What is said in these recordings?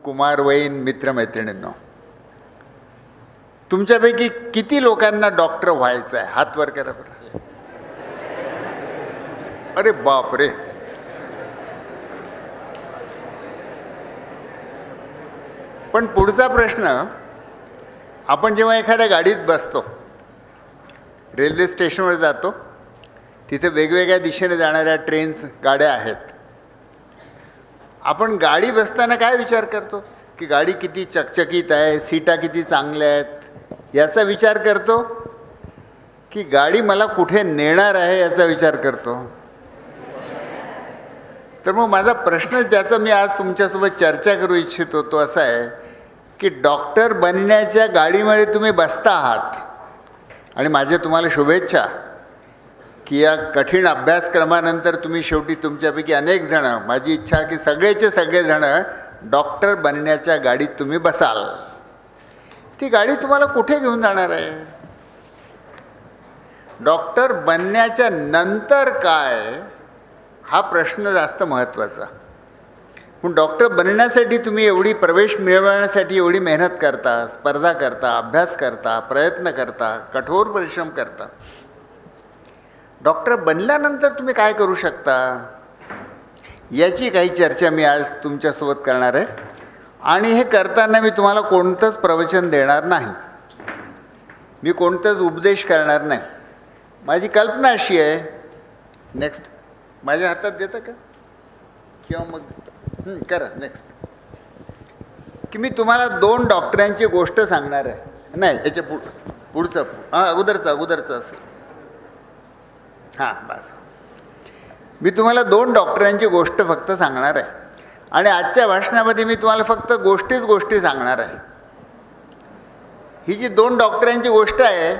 कुमारवयीन मित्रमैत्रिणींनो, तुमच्यापैकी किती लोकांना डॉक्टर व्हायचं आहे? हात वर करा बरं. अरे बाप रे. पण पुढचा प्रश्न, आपण जेव्हा एखाद्या गाडीत बसतो, रेल्वे स्टेशनवर जातो, तिथे वेगवेगळ्या दिशेने जाणाऱ्या ट्रेन्स, गाड्या आहेत. आपण गाडी बसताना काय विचार करतो? की गाडी किती चकचकीत आहे, सीटा किती चांगल्या आहेत याचा विचार करतो, की गाडी मला कुठे नेणार आहे याचा विचार करतो? तर मग माझा प्रश्न, ज्याचा मी आज तुमच्यासोबत चर्चा करू इच्छितो, तो असा आहे की डॉक्टर बनण्याच्या गाडीमध्ये तुम्ही बसता आहात, आणि माझे तुम्हाला शुभेच्छा की या कठीण अभ्यासक्रमानंतर तुम्ही शेवटी तुमच्यापैकी अनेक जणं, माझी इच्छा की सगळेचे सगळेजणं डॉक्टर बनण्याच्या गाडीत तुम्ही बसाल. ती गाडी तुम्हाला कुठे घेऊन जाणार आहे? डॉक्टर बनण्याच्या नंतर काय, हा प्रश्न जास्त महत्त्वाचा. पण डॉक्टर बनण्यासाठी तुम्ही एवढी, प्रवेश मिळवण्यासाठी एवढी मेहनत करता, स्पर्धा करता, अभ्यास करता, प्रयत्न करता, कठोर परिश्रम करता. डॉक्टर बनल्यानंतर तुम्ही काय करू शकता, याची काही चर्चा मी आज तुमच्यासोबत करणार आहे. आणि हे करताना मी तुम्हाला कोणतंच प्रवचन देणार नाही, मी कोणताच उपदेश करणार नाही. माझी कल्पना अशी आहे, नेक्स्ट माझ्या हातात देतं का किंवा मग करा नेक्स्ट, की मी तुम्हाला 2 डॉक्टरांची गोष्ट सांगणार आहे. नाही, याच्या पुढचं अगोदरचं असेल. हां, बस. मी तुम्हाला 2 डॉक्टरांची गोष्ट फक्त सांगणार आहे, आणि आजच्या भाषणामध्ये मी तुम्हाला फक्त गोष्टी सांगणार आहे. ही जी 2 डॉक्टरांची गोष्ट आहे,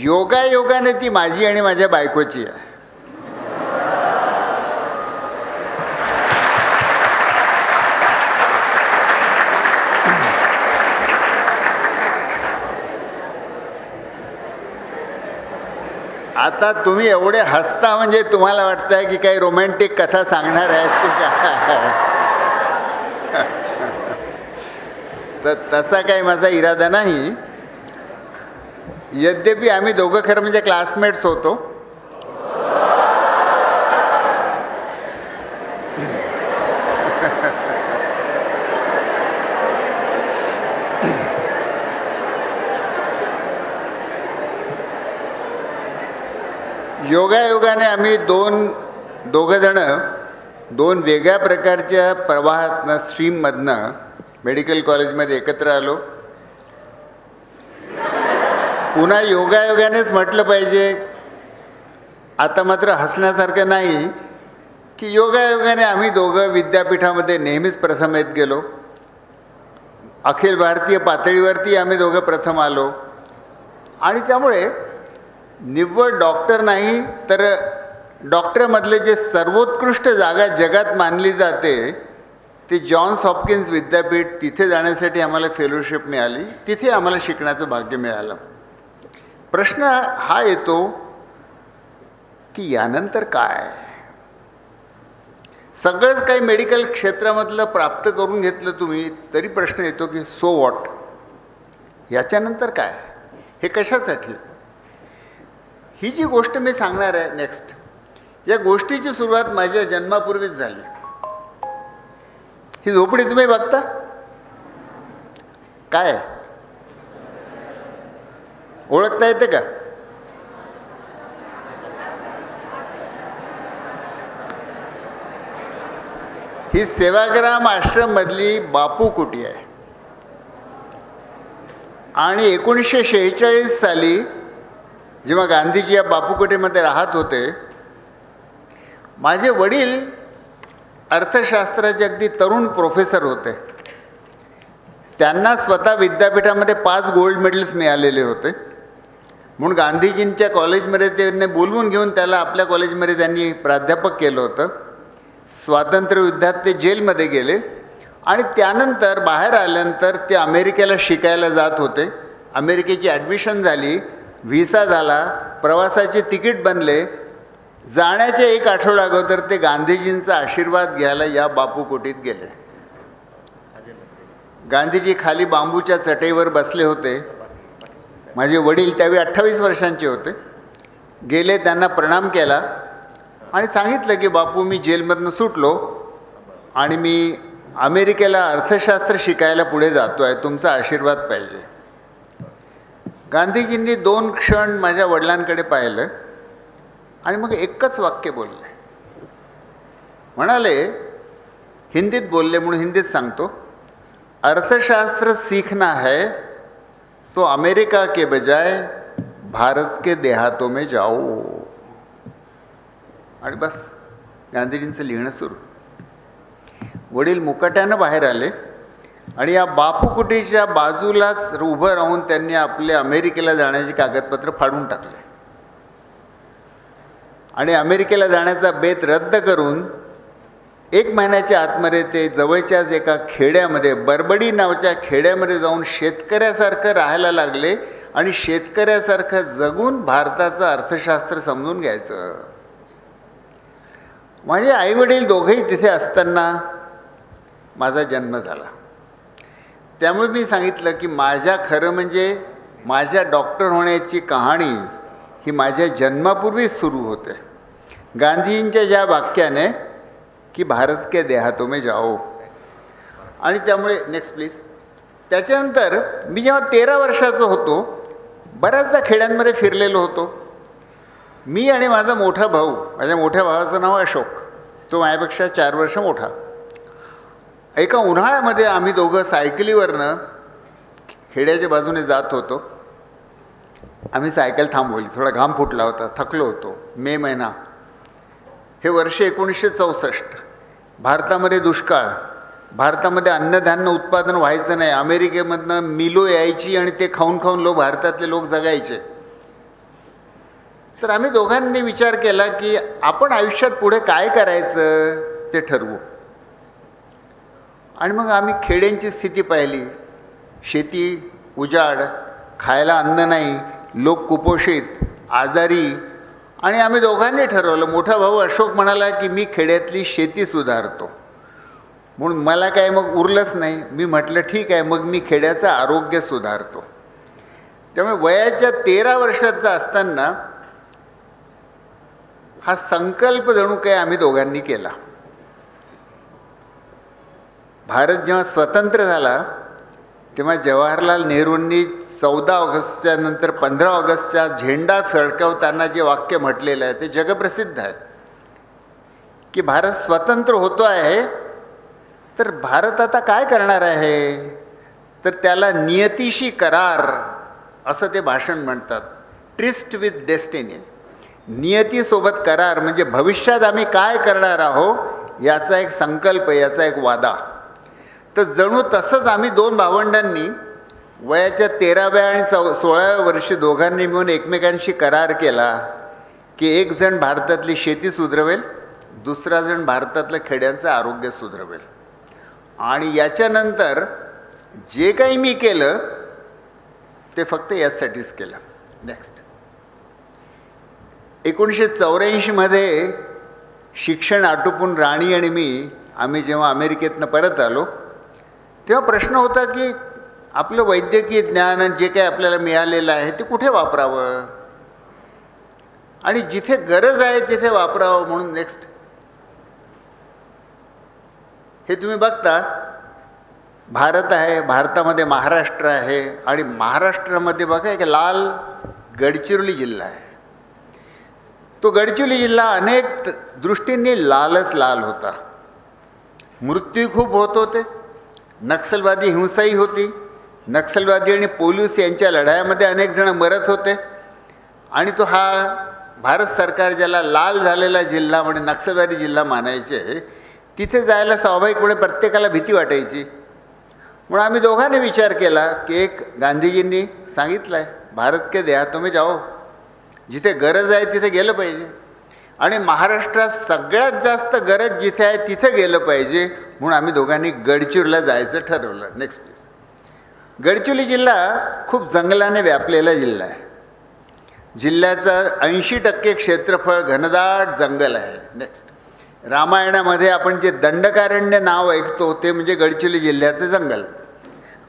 योगायोगाने ती माझी आणि माझ्या बायकोची आहे. आता तुम्ही एवढे हसता म्हणजे तुम्हाला वाटतंय की काही रोमॅन्टिक कथा सांगणार आहेत की काय. तर तसा काही माझा इरादा नाही. यद्यपि आम्ही दोघं खरं म्हणजे क्लासमेट्स होतो. योगायोगाने आम्ही दोघंजणं 2 वेगळ्या प्रकारच्या प्रवाहातनं, स्ट्रीममधनं मेडिकल कॉलेजमध्ये एकत्र आलो. पुन्हा योगायोगानेच म्हटलं पाहिजे, आता मात्र हसण्यासारखं नाही, की योगायोगाने आम्ही दोघं विद्यापीठामध्ये नेहमीच प्रथम येत गेलो. अखिल भारतीय पातळीवरती आम्ही दोघं प्रथम आलो. आणि त्यामुळे निव्वळ डॉक्टर नाही, तर डॉक्टरमधले जे सर्वोत्कृष्ट जागा जगात मानली जाते, ते जॉन्स हॉपकिन्स विद्यापीठ, तिथे जाण्यासाठी आम्हाला फेलोशिप मिळाली. तिथे आम्हाला शिकण्याचं भाग्य मिळालं. प्रश्न हा येतो की यानंतर काय? सगळंच काही मेडिकल क्षेत्रामधलं प्राप्त करून घेतलं तुम्ही, तरी प्रश्न येतो की सो व्हॉट, याच्यानंतर काय? हे कशासाठी? ही जी गोष्ट मी सांगणार आहे नेक्स्ट, या गोष्टीची सुरुवात माझ्या जन्मापूर्वीच झाली. ही झोपडी तुम्ही बघता काय, ओळखता येते का? ही सेवाग्राम आश्रम मधली बापू कुटी आहे. आणि 1946 साली जेव्हा गांधीजी या बापूकुटीमध्ये राहत होते, माझे वडील अर्थशास्त्राचे अगदी तरुण प्रोफेसर होते. त्यांना स्वतः विद्यापीठामध्ये 5 गोल्ड मेडल्स मिळालेले होते. म्हणून गांधीजींच्या कॉलेजमध्ये त्यांनी बोलवून घेऊन त्याला आपल्या कॉलेजमध्ये त्यांनी प्राध्यापक केलं होतं. स्वातंत्र्ययुद्धात ते जेलमध्ये गेले, आणि त्यानंतर बाहेर आल्यानंतर ते अमेरिकेला शिकायला जात होते. अमेरिकेची ॲडमिशन झाली, व्हिसा झाला, प्रवासाचे तिकीट बनले. जाण्याच्या 1 आठवडा अगोदर ते गांधीजींचा आशीर्वाद घ्यायला या बापू कुटीत गेले. गांधीजी खाली बांबूच्या चटईवर बसले होते. माझे वडील त्यावेळी 28 वर्षांचे होते. गेले, त्यांना प्रणाम केला आणि सांगितलं की बापू, मी जेलमधनं सुटलो आणि मी अमेरिकेला अर्थशास्त्र शिकायला पुढे जातो आहे, तुमचा आशीर्वाद पाहिजे. गांधीजींनी 2 क्षण माझ्या वडिलांकडे पाहिलं आणि मग एकच वाक्य बोलले. म्हणाले, हिंदीत बोलले म्हणून हिंदीत सांगतो, अर्थशास्त्र सीखना है तो अमेरिका के बजाय भारत के देहातों में जाओ. आणि बस गांधीजींचं लिहिणं सुरू. वडील मुकाट्यानं बाहेर आले आणि या बापू कुटीच्या बाजूलाच उभं राहून त्यांनी आपले अमेरिकेला जाण्याची कागदपत्र फाडून टाकले आणि अमेरिकेला जाण्याचा बेत रद्द करून 1 महिन्याच्या आतमध्ये ते जवळच्याच एका खेड्यामध्ये, बरबडी नावाच्या खेड्यामध्ये जाऊन शेतकऱ्यासारखं राहायला लागले आणि शेतकऱ्यासारखं जगून भारताचं अर्थशास्त्र समजून घ्यायचं. माझे आईवडील दोघेही तिथे असताना माझा जन्म झाला. त्यामुळे मी सांगितलं की माझ्या खरं म्हणजे माझ्या डॉक्टर होण्याची कहाणी ही माझ्या जन्मापूर्वीच सुरू होते, गांधीजींच्या ज्या वाक्याने की भारत के देहातों में जाओ. आणि त्यामुळे नेक्स्ट प्लीज. त्याच्यानंतर मी जेव्हा 13 वर्षाचं होतो, बऱ्याचदा खेड्यांमध्ये फिरलेलो होतो. मी आणि माझा मोठा भाऊ, माझ्या मोठ्या भावाचं नाव अशोक, तो माझ्यापेक्षा 4 वर्ष मोठा. एका उन्हाळ्यामध्ये आम्ही दोघं सायकलीवरनं खेड्याच्या बाजूने जात होतो. आम्ही सायकल थांबवली, थोडा घाम फुटला होता, थकलो होतो. मे महिना, हे वर्ष 1964. भारतामध्ये दुष्काळ, भारतामध्ये अन्नधान्य उत्पादन व्हायचं नाही. अमेरिकेमधनं मिलो यायची आणि ते खाऊन खाऊन भारतातले लोक जगायचे. तर आम्ही दोघांनी विचार केला की आपण आयुष्यात पुढे काय करायचं ते ठरवू. आणि मग आम्ही खेड्यांची स्थिती पाहिली. शेती उजाड, खायला अन्न नाही, लोक कुपोषित, आजारी. आणि आम्ही दोघांनी ठरवलं, मोठा भाऊ अशोक म्हणाला की मी खेड्यातली शेती सुधारतो. म्हणून मला काय मग उरलंच नाही. मी म्हटलं ठीक आहे, मग मी खेड्याचं आरोग्य सुधारतो. त्यामुळे वयाच्या 13 वर्षाचा असताना हा संकल्प जणू काय आम्ही दोघांनी केला. भारत जेव्हा स्वतंत्र झाला तेव्हा जवाहरलाल नेहरूंनी 14 ऑगस्टच्या नंतर 15 ऑगस्टच्या झेंडा फडकवताना जे वाक्य म्हटलेलं आहे ते जगप्रसिद्ध आहे की भारत स्वतंत्र होतो आहे, तर भारत आता काय करणार आहे, तर त्याला नियतीशी करार असं ते भाषण म्हणतात. ट्रिस्ट विथ डेस्टिनी, नियतीसोबत करार म्हणजे भविष्यात आम्ही काय करणार आहोत याचा एक संकल्प, याचा एक वादा. तर जणू तसंच आम्ही 2 भावंडांनी वयाच्या 13व्या आणि 16व्या वर्षी दोघांनी मिळून एकमेकांशी करार केला की एक जण भारतातली शेती सुधरवेल, दुसरा जण भारतातलं खेड्यांचं आरोग्य सुधरवेल. आणि याच्यानंतर जे काही मी केलं ते फक्त यासाठीच केलं. नेक्स्ट. 1984मध्ये शिक्षण आटोपून राणी आणि आम्ही जेव्हा अमेरिकेतनं परत आलो तेव्हा प्रश्न होता की आपलं वैद्यकीय ज्ञान जे काही आपल्याला मिळालेलं आहे ते कुठे वापरावं आणि जिथे गरज आहे तिथे वापरावं म्हणून. नेक्स्ट. हे तुम्ही बघता, भारत आहे, भारतामध्ये महाराष्ट्र आहे आणि महाराष्ट्रामध्ये बघा एक लाल गडचिरोली जिल्हा आहे. तो गडचिरोली जिल्हा अनेक दृष्टींनी लालच लाल होता. मृत्यू खूप होत होते, नक्षलवादी हिंसाही होती, नक्षलवादी आणि पोलीस यांच्या लढायामध्ये अनेक जण मरत होते. आणि तो हा भारत सरकार ज्याला लाल झालेला जिल्हा म्हणजे नक्षलवादी जिल्हा मानायचे, तिथे जायला स्वाभाविकपणे प्रत्येकाला भीती वाटायची. म्हणून आम्ही दोघांनी विचार केला की एक गांधीजींनी सांगितलं आहे भारत के देहातों में जाओ, जिथे गरज आहे तिथे गेलं पाहिजे. आणि महाराष्ट्रात सगळ्यात जास्त गरज जिथे आहे तिथे गेलं पाहिजे म्हणून आम्ही दोघांनी गडचिरोलीला जायचं ठरवलं. Next please. गडचिरोली जिल्हा खूप जंगलाने व्यापलेला जिल्हा आहे. जिल्ह्याचं 80% क्षेत्रफळ घनदाट जंगल आहे. नेक्स्ट. रामायणामध्ये आपण जे दंडकारण्य नाव ऐकतो ते म्हणजे गडचिरोली जिल्ह्याचं जंगल.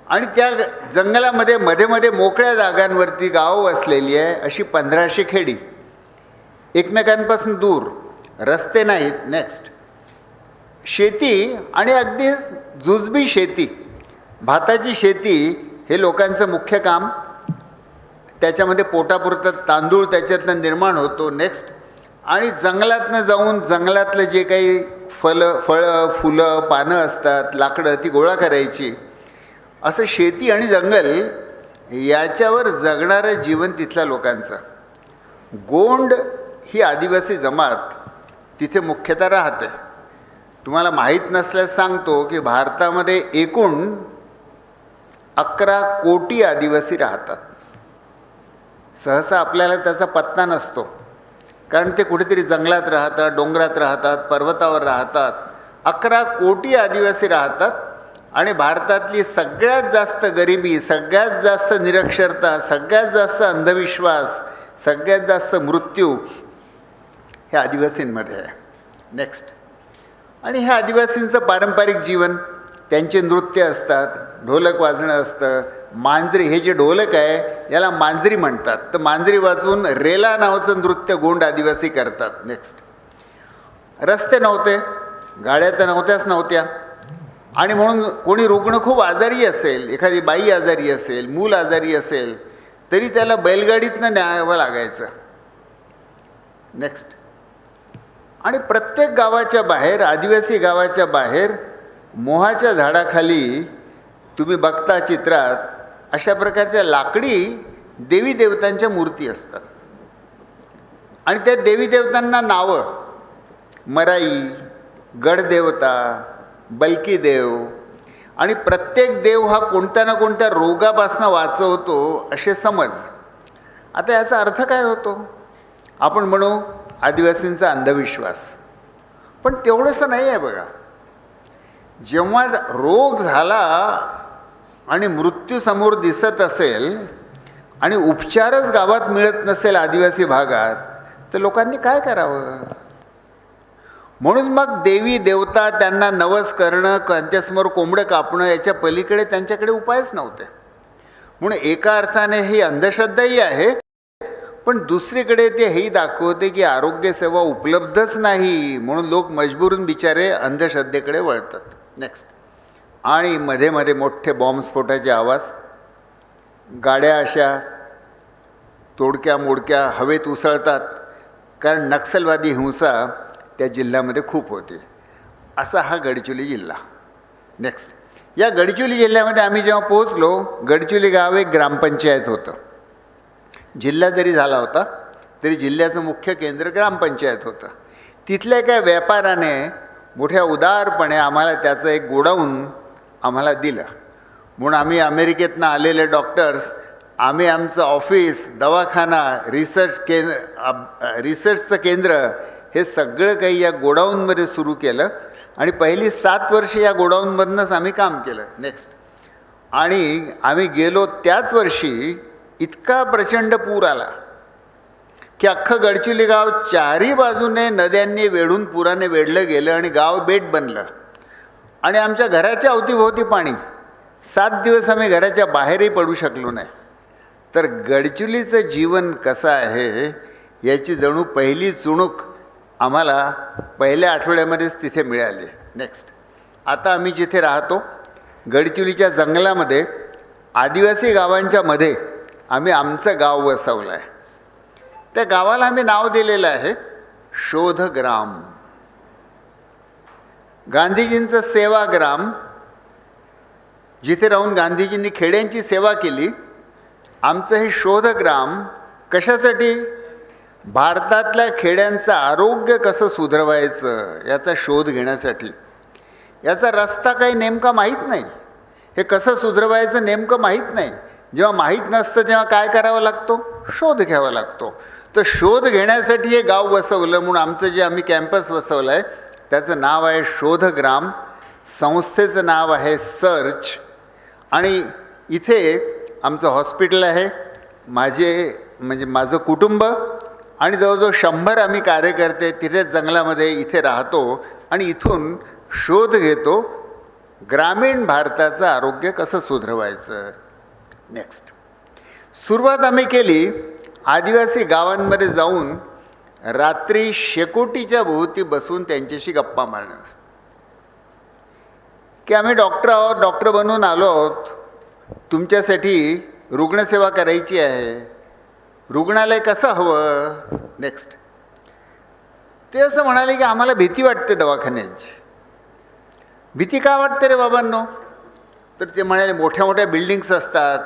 आणि त्या जंगलामध्ये मध्ये मध्ये मोकळ्या जागांवरती गावं वसलेली आहे, अशी 1500 खेडी, एकमेकांपासून दूर, रस्ते नाहीत. नेक्स्ट, शेती आणि अगदी जुजबी शेती, भाताची शेती हे लोकांचं मुख्य काम. त्याच्यामध्ये पोटापुरतं तांदूळ त्याच्यातनं निर्माण होतो. नेक्स्ट, आणि जंगलातनं जाऊन जंगलातलं जे काही फळं, फुलं, पानं असतात, लाकडं, ती गोळा करायची. असं शेती आणि जंगल याच्यावर जगणारं जीवन तिथल्या लोकांचं. गोंड ही आदिवासी जमात तिथे मुख्यतः राहते. तुम्हाला माहीत नसल्यास सांगतो की भारतामध्ये एकूण 11 कोटी आदिवासी राहतात. सहसा आपल्याला त्याचा पत्ता नसतो, कारण ते कुठेतरी जंगलात राहतात, डोंगरात राहतात, पर्वतावर राहतात. 11 कोटी आदिवासी राहतात. आणि भारतातली सगळ्यात जास्त गरिबी, सगळ्यात जास्त निरक्षरता, सगळ्यात जास्त अंधविश्वास, सगळ्यात जास्त मृत्यू हे आदिवासींमध्ये आहे. नेक्स्ट, आणि ह्या आदिवासींचं पारंपरिक जीवन, त्यांचे नृत्य असतात, ढोलक वाजणं असतं. मांजरी, हे जे ढोलक आहे याला मांजरी म्हणतात, तर मांजरी वाजवून रेला नावाचं नृत्य गोंड आदिवासी करतात. नेक्स्ट, रस्ते नव्हते, गाड्या तर नव्हत्या. आणि म्हणून कोणी रुग्ण खूप आजारी असेल, एखादी बाई आजारी असेल, मूल आजारी असेल, तरी त्याला बैलगाडीतनं न्यावं लागायचं. नेक्स्ट, आणि प्रत्येक गावाच्या बाहेर, आदिवासी गावाच्या बाहेर मोहाच्या झाडाखाली तुम्ही बघता चित्रात, अशा प्रकारच्या लाकडी देवी देवतांच्या मूर्ती असतात. आणि त्या देवी देवतांना नावं, मराई, गडदेवता, बलकी देव, आणि प्रत्येक देव हा कोणत्या ना कोणत्या रोगापासून वाचवतो असे समज. आता याचा अर्थ काय होतो? आपण म्हणू आदिवासींचा अंधविश्वास, पण तेवढंसं नाही आहे बघा. जेव्हा रोग झाला आणि मृत्यू समोर दिसत असेल आणि उपचारच गावात मिळत नसेल आदिवासी भागात, तर लोकांनी काय करावं? म्हणून मग देवी देवता त्यांना नवस करणं, त्यांच्यासमोर कोंबडं कापणं, याच्या पलीकडे त्यांच्याकडे उपायच नव्हते. म्हणून एका अर्थाने ही अंधश्रद्धाही आहे, पण दुसरीकडे ते हेही दाखवते की आरोग्यसेवा उपलब्धच नाही, म्हणून लोक मजबूरून बिचारे अंधश्रद्धेकडे वळतात. नेक्स्ट, आणि मध्ये मध्ये मोठे बॉम्बस्फोटाचे आवाज, गाड्या अशा तोडक्या मोडक्या हवेत उसळतात, कारण नक्षलवादी हिंसा त्या जिल्ह्यामध्ये खूप होते. असा हा गडचिरोली जिल्हा. नेक्स्ट, या गडचिरोली जिल्ह्यामध्ये आम्ही जेव्हा पोहोचलो, गडचिरोली गाव एक ग्रामपंचायत होतं. जिल्हा जरी झाला होता तरी जिल्ह्याचं मुख्य केंद्र ग्रामपंचायत होतं. तिथल्या काय व्यापाराने मोठ्या उदारपणे आम्हाला त्याचं एक गोडाऊन आम्हाला दिलं. म्हणून आम्ही अमेरिकेतनं आलेले डॉक्टर्स, आम्ही आमचं ऑफिस, दवाखाना, रिसर्चचं केंद्र, हे सगळं काही या गोडाऊनमध्ये सुरू केलं. आणि पहिली 7 वर्षे या गोडाऊनमधूनच आम्ही काम केलं. नेक्स्ट, आणि आम्ही गेलो त्याच वर्षी इतका प्रचंड पूर आला की अख्खं गडचिरोली गाव चारही बाजूने नद्यांनी वेढून, पुराने वेढलं गेलं आणि गाव बेट बनलं. आणि आमच्या घराच्या अवतीभोवती पाणी. 7 दिवस आम्ही घराच्या बाहेरही पडू शकलो नाही. तर गडचिरोलीचं जीवन कसं आहे याची जणू पहिली चुणूक आम्हाला पहिल्या आठवड्यामध्येच तिथे मिळाली. नेक्स्ट, आता आम्ही जिथे राहतो गडचिरोलीच्या जंगलामध्ये, आदिवासी गावांच्या मध्ये आम्ही आमचं गाव वसवलं आहे. त्या गावाला आम्ही नाव दिलेलं आहे शोधग्राम. गांधीजींचं सेवाग्राम, जिथे राहून गांधीजींनी खेड्यांची सेवा केली. आमचं हे शोधग्राम कशासाठी? भारतातल्या खेड्यांचं आरोग्य कसं सुधारवायचं याचा शोध घेण्यासाठी. याचा रस्ता काही नेमका माहीत नाही, हे कसं सुधारवायचं नेमकं माहीत नाही. जेव्हा माहीत नसतं तेव्हा काय करावं लागतो? शोध घ्यावा लागतो. तर शोध घेण्यासाठी हे गाव वसवलं. म्हणून आमचं जे आम्ही कॅम्पस वसवलं आहे त्याचं नाव आहे शोधग्राम. संस्थेचं नाव आहे सर्च. आणि इथे आमचं हॉस्पिटल आहे, माझं कुटुंब आणि जवळजवळ 100 आम्ही कार्यकर्ते तिथेच जंगलामध्ये इथे राहतो आणि इथून शोध घेतो ग्रामीण भारताचं आरोग्य कसं सुधारवायचं. नेक्स्ट सुरुवात आम्ही केली आदिवासी गावांमध्ये जाऊन रात्री शेकोटीच्या भोवती बसून त्यांच्याशी गप्पा मारणं, की आम्ही डॉक्टर आहोत, डॉक्टर बनून आलो आहोत, तुमच्यासाठी रुग्णसेवा करायची आहे, रुग्णालय कसं हवं. नेक्स्ट ते असं म्हणाले की आम्हाला भीती वाटते दवाखान्याची. भीती का वाटते रे बाबांनो. तर ते म्हणाले मोठ्या मोठ्या बिल्डिंग्स असतात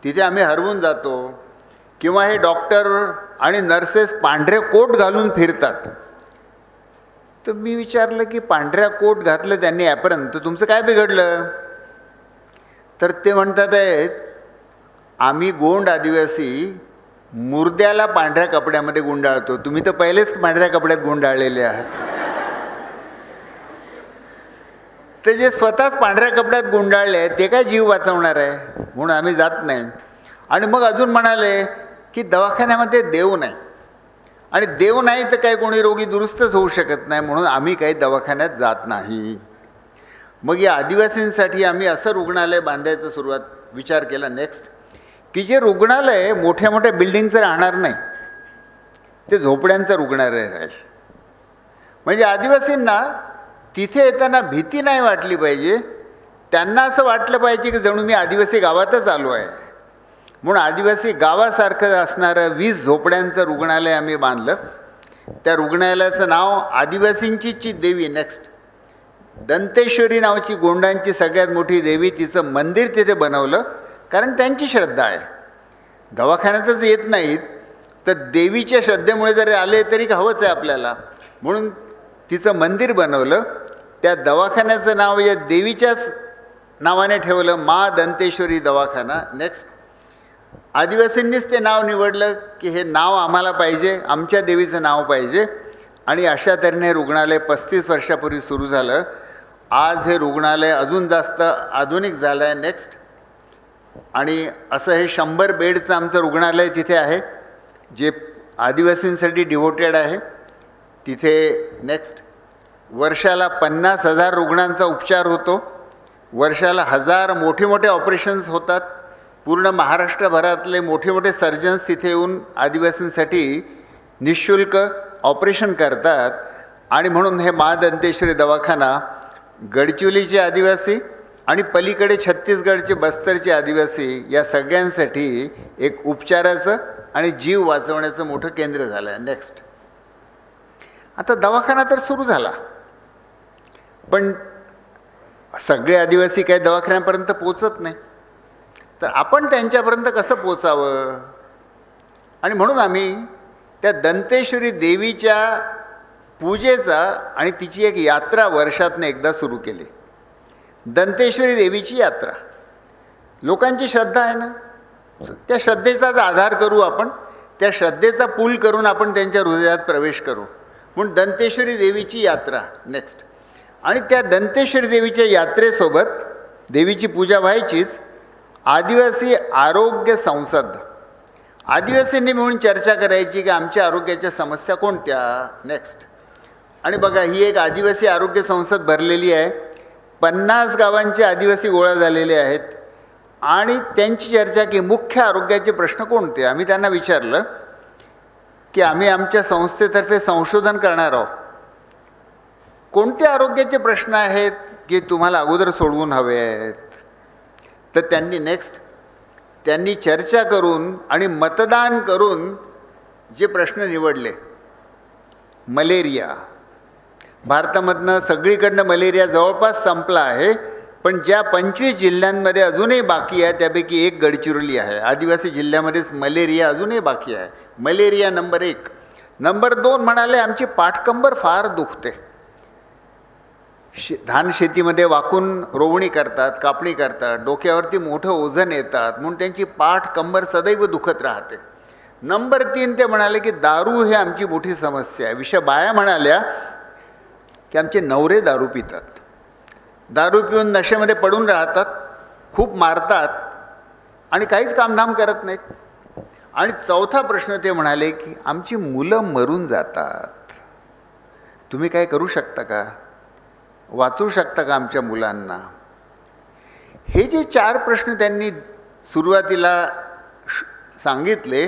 तिथे आम्ही हरवून जातो, किंवा हे डॉक्टर आणि नर्सेस पांढरे कोट घालून फिरतात. तर मी विचारलं की पांढऱ्या कोट घातलं त्यांनी ॲप्रन, तर तुमचं काय बिघडलं. तर ते म्हणतात आहेत आम्ही गोंड आदिवासी मुर्द्याला पांढऱ्या कपड्यामध्ये गुंडाळतो, तुम्ही तर पहिलेच पांढऱ्या कपड्यात गुंडाळलेले आहात. तर जे स्वतःच पांढऱ्या कपड्यात गुंडाळले आहेत ते काय जीव वाचवणार आहे, म्हणून आम्ही जात नाही. आणि मग अजून म्हणाले की दवाखान्यामध्ये देव नाही, आणि देव नाही तर काही कोणी रोगी दुरुस्तच होऊ शकत नाही, म्हणून आम्ही काही दवाखान्यात जात नाही. मग या आदिवासींसाठी आम्ही असं रुग्णालय बांधायचं विचार केला. नेक्स्ट की जे रुग्णालय मोठ्या मोठ्या बिल्डिंगचं राहणार नाही, ते झोपड्यांचं रुग्णालय राहील. म्हणजे आदिवासींना तिथे येताना भीती नाही वाटली पाहिजे, त्यांना असं वाटलं पाहिजे की जणू मी आदिवासी गावातच आलो आहे. म्हणून आदिवासी गावासारखं असणारं 20 झोपड्यांचं रुग्णालय आम्ही बांधलं. त्या रुग्णालयाचं नाव आदिवासींची देवी. नेक्स्ट दंतेश्वरी नावाची गोंडांची सगळ्यात मोठी देवी, तिचं मंदिर तिथे बनवलं, कारण त्यांची श्रद्धा आहे. दवाखान्यातच येत नाहीत तर देवीच्या श्रद्धेमुळे जरी आले तरी हवंच आहे आपल्याला, म्हणून तिचं मंदिर बनवलं. त्या दवाखान्याचं नाव या देवीच्याच नावाने ठेवलं, मा दंतेश्वरी दवाखाना. नेक्स्ट आदिवासींनीच ते नाव निवडलं की हे नाव आम्हाला पाहिजे, आमच्या देवीचं नाव पाहिजे. आणि अशा तऱ्हेने रुग्णालय 35 वर्षापूर्वी सुरू झालं. आज हे रुग्णालय अजून जास्त आधुनिक झालं आहे. नेक्स्ट आणि असं हे 100 बेडचं आमचं रुग्णालय तिथे आहे, जे आदिवासींसाठी डिव्होटेड आहे तिथे. नेक्स्ट वर्षाला 50,000 रुग्णांचा उपचार होतो, वर्षाला 1000 मोठे मोठे ऑपरेशन्स होतात. पूर्ण महाराष्ट्रभरातले मोठे मोठे सर्जन्स तिथे येऊन आदिवासींसाठी निःशुल्क ऑपरेशन करतात. आणि म्हणून हे महादंतेश्वरी दवाखाना गडचिरोलीचे आदिवासी आणि पलीकडे छत्तीसगडचे बस्तरचे आदिवासी या सगळ्यांसाठी एक उपचाराचं आणि जीव वाचवण्याचं मोठं केंद्र झालं आहे. नेक्स्ट आता दवाखाना तर सुरू झाला, पण सगळे आदिवासी काही दवाखान्यापर्यंत पोचत नाही, तर आपण त्यांच्यापर्यंत कसं पोचावं. आणि म्हणून आम्ही त्या दंतेश्वरी देवीच्या पूजेचा आणि तिची एक यात्रा वर्षातनं एकदा सुरू केली. दंतेश्वरी देवीची यात्रा, लोकांची श्रद्धा आहे ना, त्या श्रद्धेचाच आधार करू आपण, त्या श्रद्धेचा पूल करून आपण त्यांच्या हृदयात प्रवेश करू, म्हणून दंतेश्वरी देवीची यात्रा. नेक्स्ट आणि त्या दंतेश्वरी देवीच्या यात्रेसोबत देवीची पूजा व्हायचीच. आदिवासी आरोग्य संसद, आदिवासींनी मिळून चर्चा करायची की आमच्या आरोग्याच्या समस्या कोणत्या. नेक्स्ट आणि बघा ही एक आदिवासी आरोग्य संसद भरलेली आहे. 50 गावांचे आदिवासी गोळा झालेले आहेत आणि त्यांची चर्चा की मुख्य आरोग्याचे प्रश्न कोणते. आम्ही त्यांना विचारलं की आम्ही आमच्या संस्थेतर्फे संशोधन करणार आहोत, कोणते आरोग्याचे प्रश्न आहेत की तुम्हाला अगोदर सोडवून हवे आहेत. तर त्यांनी चर्चा करून आणि मतदान करून जे प्रश्न निवडले. मलेरिया, भारतामधनं सगळीकडनं मलेरिया जवळपास संपला आहे, पण ज्या 25 जिल्ह्यांमध्ये अजूनही बाकी आहे त्यापैकी एक गडचिरोली आहे. आदिवासी जिल्ह्यामध्येच मलेरिया अजूनही बाकी आहे. Malaria number 1. नंबर 2 म्हणाले आमची पाठकंबर फार दुखते. धान शेतीमध्ये वाकून रोवणी करतात, कापणी करतात, डोक्यावरती मोठं ओझन येतात, म्हणून त्यांची पाठ कंबर सदैव दुखत राहते. नंबर 3 ते म्हणाले की दारू ही आमची मोठी समस्या आहे. विषय बाया म्हणाल्या की आमचे नवरे दारू पितात, दारू पिऊन नशेमध्ये पडून राहतात, खूप मारतात आणि काहीच कामधाम करत नाहीत. आणि चौथा प्रश्न ते म्हणाले की आमची मुलं मरून जातात, तुम्ही काय करू शकता का, वाचवू शकता का आमच्या मुलांना. हे जे 4 प्रश्न त्यांनी सुरुवातीला सांगितले,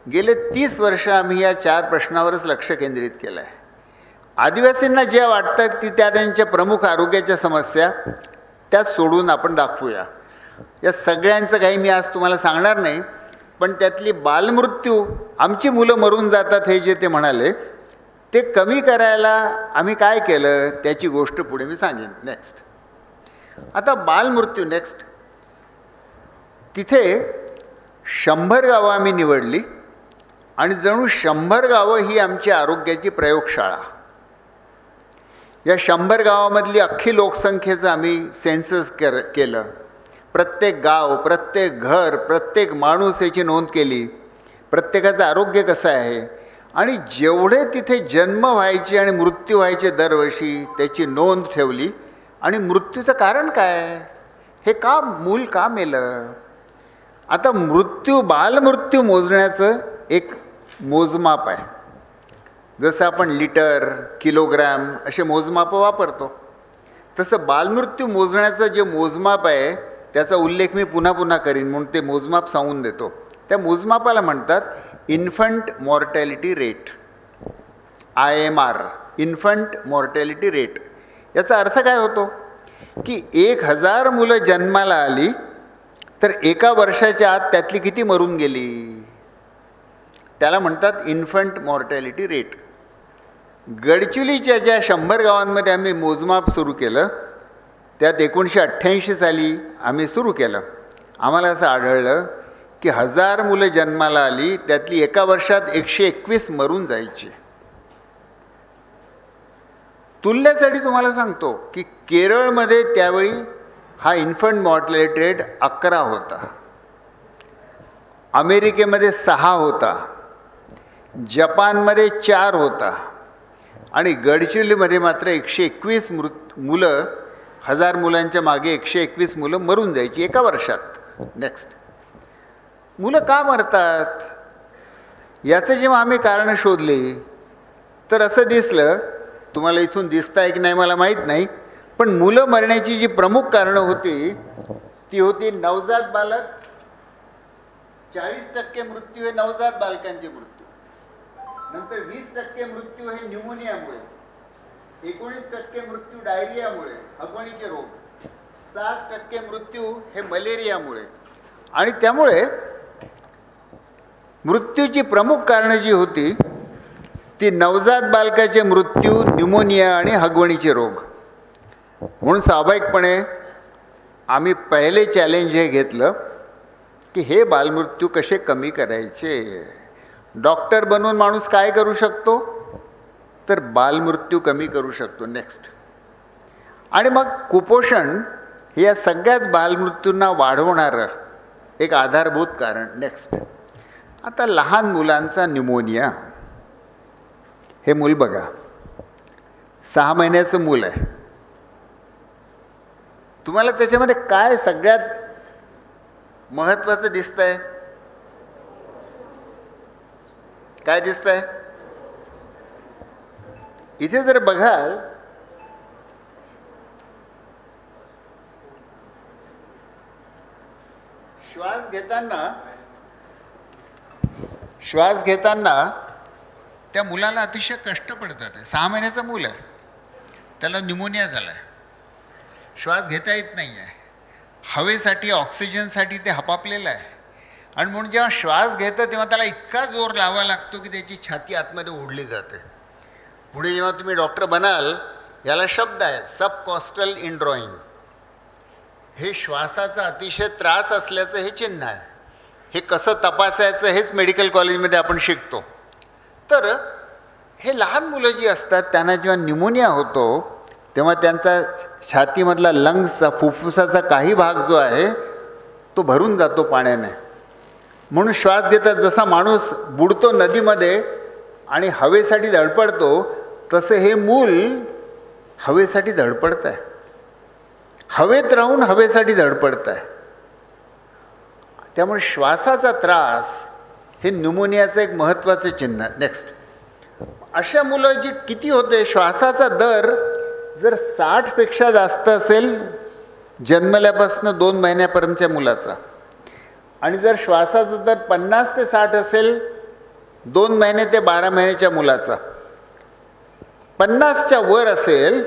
गेले 30 वर्ष आम्ही या 4 प्रश्नावरच लक्ष केंद्रित केलं आहे. आदिवासींना ज्या वाटतात की त्या त्यांच्या प्रमुख आरोग्याच्या समस्या त्या सोडून आपण दाखवूया. या सगळ्यांचं काही मी आज तुम्हाला सांगणार नाही, पण त्यातली बालमृत्यू, आमची मुलं मरून जातात हे जे ते म्हणाले, ते कमी करायला आम्ही काय केलं त्याची गोष्ट पुढे मी सांगेन. नेक्स्ट, आता बालमृत्यू नेक्स्ट. तिथे 100 गावं आम्ही निवडली आणि जणू 100 गावं ही आमची आरोग्याची प्रयोगशाळा. या 100 गावामधली अख्खी लोकसंख्येचं आम्ही सेन्सस केलं. प्रत्येक गाव, प्रत्येक घर, प्रत्येक माणूस याची नोंद केली, प्रत्येकाचं आरोग्य कसं आहे, आणि जेवढे तिथे जन्म व्हायचे आणि मृत्यू व्हायचे दरवर्षी त्याची नोंद ठेवली. आणि मृत्यूचं कारण काय, हे का मूल का मेलं. आता मृत्यू, बालमृत्यू मोजण्याचं एक मोजमाप आहे. जसं आपण लिटर, किलोग्रॅम असे मोजमापं वापरतो, तसं बालमृत्यू मोजण्याचं जे मोजमाप आहे त्याचा उल्लेख मी पुन्हा पुन्हा करीन, म्हणून ते मोजमाप सांगून देतो. त्या मोजमापाला म्हणतात infant mortality rate, IMR, infant mortality rate. याचा अर्थ काय होतो की 1000 मुलं जन्माला आली तर एका वर्षाच्या आत त्यातली किती मरून गेली, त्याला म्हणतात इन्फंट मॉर्टॅलिटी रेट. गडचिरोलीच्या ज्या 100 गावांमध्ये आम्ही मोजमाप सुरू केलं, त्यात 1988 साली आम्ही सुरू केलं. आम्हाला असं आढळलं की 1000 मुलं जन्माला आली त्यातली एका वर्षात 121 मरून जायची. तुलनेसाठी तुम्हाला सांगतो की केरळमध्ये त्यावेळी हा इन्फंट मॉर्टॅलिटी रेट 11 होता, अमेरिकेमध्ये 6 होता, जपानमध्ये 4 होता, आणि गडचिरोलीमध्ये मात्र 121 मुलं, 1000 मुलांच्या मागे 121 मुलं मरून जायची एका वर्षात. नेक्स्ट, मुलं का मरतात याचं जेव्हा आम्ही कारणं शोधली तर असं दिसलं, तुम्हाला इथून दिसतं आहे की नाही मला माहीत नाही, पण मुलं मरण्याची जी प्रमुख कारणं होती ती होती नवजात बालक. 40% मृत्यू हे नवजात बालकांचे मृत्यू, नंतर 20% मृत्यू हे न्यूमोनियामुळे, 19% मृत्यू डायरियामुळे, हगवणीचे रोग, 7% मृत्यू हे मलेरियामुळे. आणि त्यामुळे मृत्यूची प्रमुख कारणं जी होती ती नवजात बालकाचे मृत्यू, न्यूमोनिया आणि हगवणीचे रोग. म्हणून स्वाभाविकपणे आम्ही पहिले चॅलेंज हे घेतलं की हे बालमृत्यू कसे कमी करायचे. डॉक्टर बनून माणूस काय करू शकतो, तर बालमृत्यू कमी करू शकतो. नेक्स्ट, आणि मग कुपोषण हे या सगळ्याच बालमृत्यूंना वाढवणारं एक आधारभूत कारण. नेक्स्ट, आता लहान मुलांचा न्यूमोनिया. हे मूल बघा, 6 महिन्याचं मूल आहे. तुम्हाला त्याच्यामध्ये काय सगळ्यात महत्त्वाचं दिसतंय, काय दिसतंय, इथे जर बघाल श्वास घेताना त्या मुलाला अतिशय कष्ट पडतात. 6 महिन्याचं मूल आहे, त्याला न्यूमोनिया झाला आहे, श्वास घेता येत नाही आहे, हवेसाठी ऑक्सिजनसाठी ते हपापलेलं आहे. आणि म्हणून जेव्हा श्वास घेतं तेव्हा त्याला इतका जोर लावावा लागतो की त्याची छाती आतमध्ये ओढली जाते. पुढे जेव्हा तुम्ही डॉक्टर बनाल, याला शब्द आहे सबकॉस्टल इंड्रॉईंग. हे श्वासाचा अतिशय त्रास असल्याचं हे चिन्ह आहे. हे कसं तपासायचं हेच मेडिकल कॉलेजमध्ये आपण शिकतो. तर हे लहान मुलं जी असतात त्यांना जेव्हा न्यूमोनिया होतो तेव्हा त्यांचा छातीमधला लंग्सचा, फुफ्फुसाचा काही भाग जो आहे तो भरून जातो पाण्याने. म्हणून श्वास घेतात, जसा माणूस बुडतो नदीमध्ये आणि हवेसाठी धडपडतो तसं हे मूल हवेसाठी धडपडत आहे, हवेत राहून हवेसाठी धडपडत आहे. त्यामुळे श्वासाचा त्रास हे न्यूमोनियाचं एक महत्त्वाचं चिन्ह. नेक्स्ट, अशा मुलं जी किती होते, श्वासाचा दर जर 60पेक्षा जास्त असेल जन्मल्यापासून 2 महिन्यापर्यंतच्या मुलाचा, आणि जर श्वासाचा दर 50 ते 60 असेल 2 महिने ते 12 महिन्याच्या मुलाचा, 50च्या वर असेल